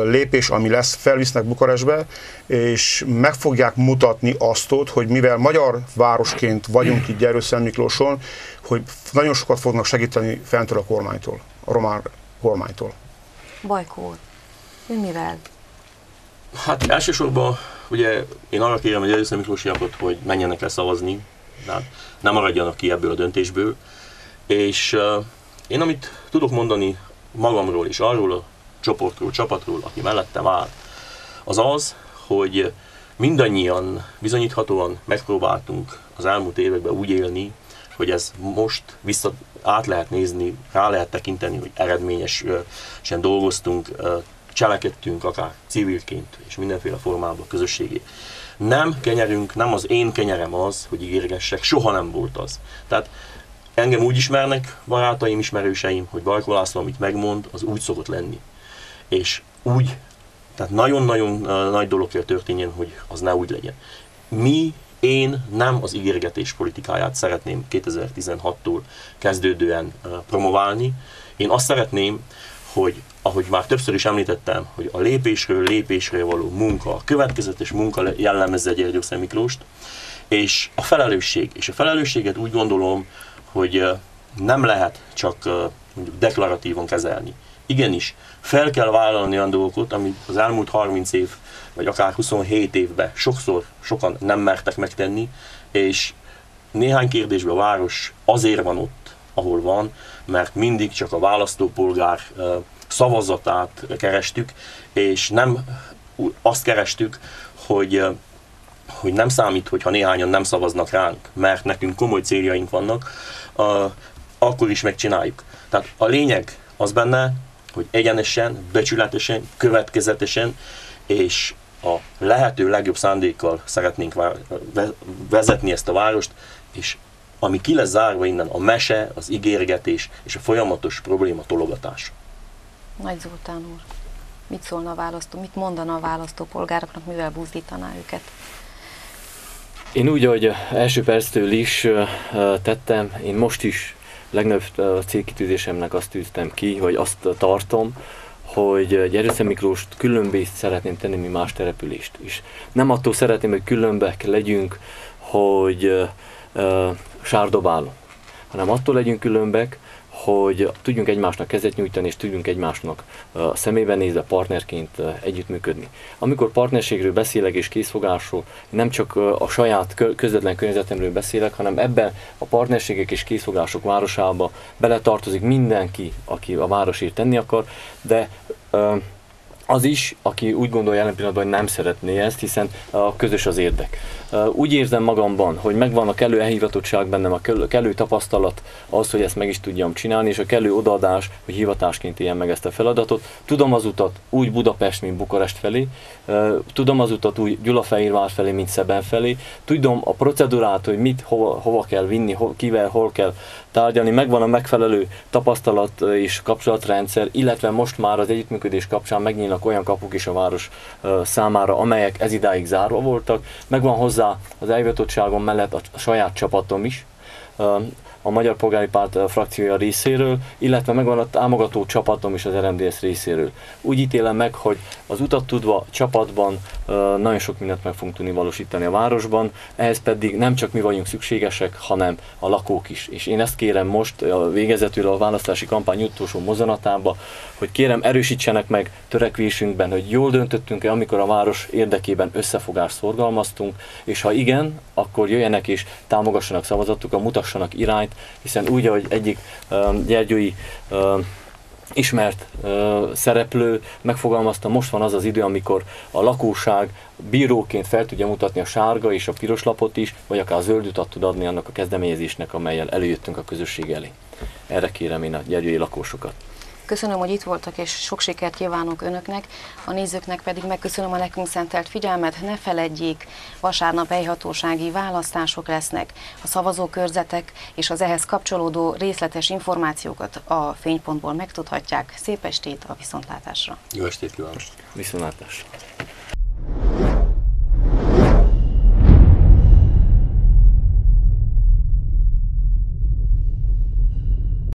Speaker 2: lépés, ami lesz, felvisznek Bukarestbe, és meg fogják mutatni azt, hogy mivel magyar városként vagyunk itt Gyergyószentmiklóson, hogy nagyon sokat fognak segíteni fentről a kormánytól, a román kormánytól.
Speaker 1: Bajkó úr, ön mivel?
Speaker 3: Hát elsősorban ugye én arra kérem a gyergyószentmiklósiakat, hogy menjenek le szavazni, tehát nem maradjanak ki ebből a döntésből. És én amit tudok mondani magamról és arról a csoportról, csapatról, aki mellettem áll, az az, hogy mindannyian bizonyíthatóan megpróbáltunk az elmúlt években úgy élni, hogy ez most át lehet nézni, rá lehet tekinteni, hogy eredményesen dolgoztunk, cselekedtünk akár civilként és mindenféle formában közösségé. Nem kenyerünk, nem az én kenyerem az, hogy ígérgessek, soha nem volt az. Tehát engem úgy ismernek barátaim, ismerőseim, hogy Bajkó László, amit megmond, az úgy szokott lenni. És úgy, tehát nagyon-nagyon nagy dolog kell történjen, hogy az ne úgy legyen. Én nem az ígérgetés politikáját szeretném 2016-tól kezdődően promoválni. Én azt szeretném, hogy ahogy már többször is említettem, hogy a lépésről lépésre való munka, a következetes munka jellemezze Gyergyószentmiklóst, és a felelősség. És a felelősséget úgy gondolom, hogy nem lehet csak mondjuk deklaratívan kezelni. Igenis, fel kell vállalni olyan dolgokat, amit az elmúlt 30 év, vagy akár 27 évben sokan nem mertek megtenni, és néhány kérdésben a város azért van ott, ahol van, mert mindig csak a választópolgár szavazatát kerestük, és nem azt kerestük, hogy nem számít, hogyha néhányan nem szavaznak ránk, mert nekünk komoly céljaink vannak, akkor is megcsináljuk. Tehát a lényeg az benne, hogy egyenesen, becsületesen, következetesen és a lehető legjobb szándékkal szeretnénk vezetni ezt a várost, és ami ki lesz zárva innen, a mese, az ígérgetés és a folyamatos probléma tologatás.
Speaker 1: Nagy Zoltán úr, mit szólna a választó, mit mondana a választópolgároknak, mivel buzdítaná őket?
Speaker 4: Én úgy, ahogy első perctől is tettem, én most is legnagyobb célkitűzésemnek azt tűztem ki, vagy azt tartom, hogy Gyergyószentmiklóst különbé szeretném tenni, mint más települést is. Nem attól szeretném, hogy különbek legyünk, hogy sárdobálunk, hanem attól legyünk különbek, hogy tudjunk egymásnak kezet nyújtani, és tudjunk egymásnak szemébe nézve partnerként együttműködni. Amikor partnerségről beszélek és készfogásról, nem csak a saját közvetlen környezetemről beszélek, hanem ebben a partnerségek és készfogások városába beletartozik mindenki, aki a városért tenni akar, de az is, aki úgy gondolja jelen pillanatban, hogy nem szeretné ezt, hiszen a közös az érdek. Úgy érzem magamban, hogy megvan a kellő elhivatottság bennem, a kellő tapasztalat az, hogy ezt meg is tudjam csinálni, és a kellő odaadás, hogy hivatásként éljem meg ezt a feladatot. Tudom az utat úgy Budapest, mint Bukarest felé, tudom az utat úgy Gyulafehérvár felé, mint Szeben felé, tudom a procedurát, hogy mit hova kell vinni, kivel, hol kell tárgyalni, megvan a megfelelő tapasztalat és kapcsolatrendszer, illetve most már az együttműködés kapcsán megnyílnak olyan kapuk is a város számára, amelyek ezidáig zárva voltak. Megvan hozzá az elhivatottságom mellett a saját csapatom is, a Magyar Polgári Párt frakciója részéről, illetve megvan a támogató csapatom is az RMDSZ részéről. Úgy ítélem meg, hogy az utat tudva csapatban nagyon sok mindent meg fogunk tudni valósítani a városban, ehhez pedig nem csak mi vagyunk szükségesek, hanem a lakók is. És én ezt kérem most a végezetül a választási kampány utolsó mozzanatába, hogy kérem erősítsenek meg törekvésünkben, hogy jól döntöttünk-e, amikor a város érdekében összefogást szorgalmaztunk, és ha igen, akkor jöjjenek és támogassanak szavazatukkal, mutassanak irányt, hiszen úgy, ahogy egyik gyergyói ismert szereplő megfogalmazta, most van az az idő, amikor a lakóság bíróként fel tudja mutatni a sárga és a piros lapot is, vagy akár a zöld utat tud adni annak a kezdeményezésnek, amellyel előjöttünk a közösség elé. Erre kérem én a gyergyói lakósokat.
Speaker 1: Köszönöm, hogy itt voltak, és sok sikert kívánok önöknek, a nézőknek pedig megköszönöm a nekünk szentelt figyelmet. Ne feledjék, vasárnap helyhatósági választások lesznek, a szavazókörzetek és az ehhez kapcsolódó részletes információkat a Fénypontból megtudhatják. Szép estét, a viszontlátásra!
Speaker 3: Jó estét kívánok!
Speaker 4: Viszontlátásra!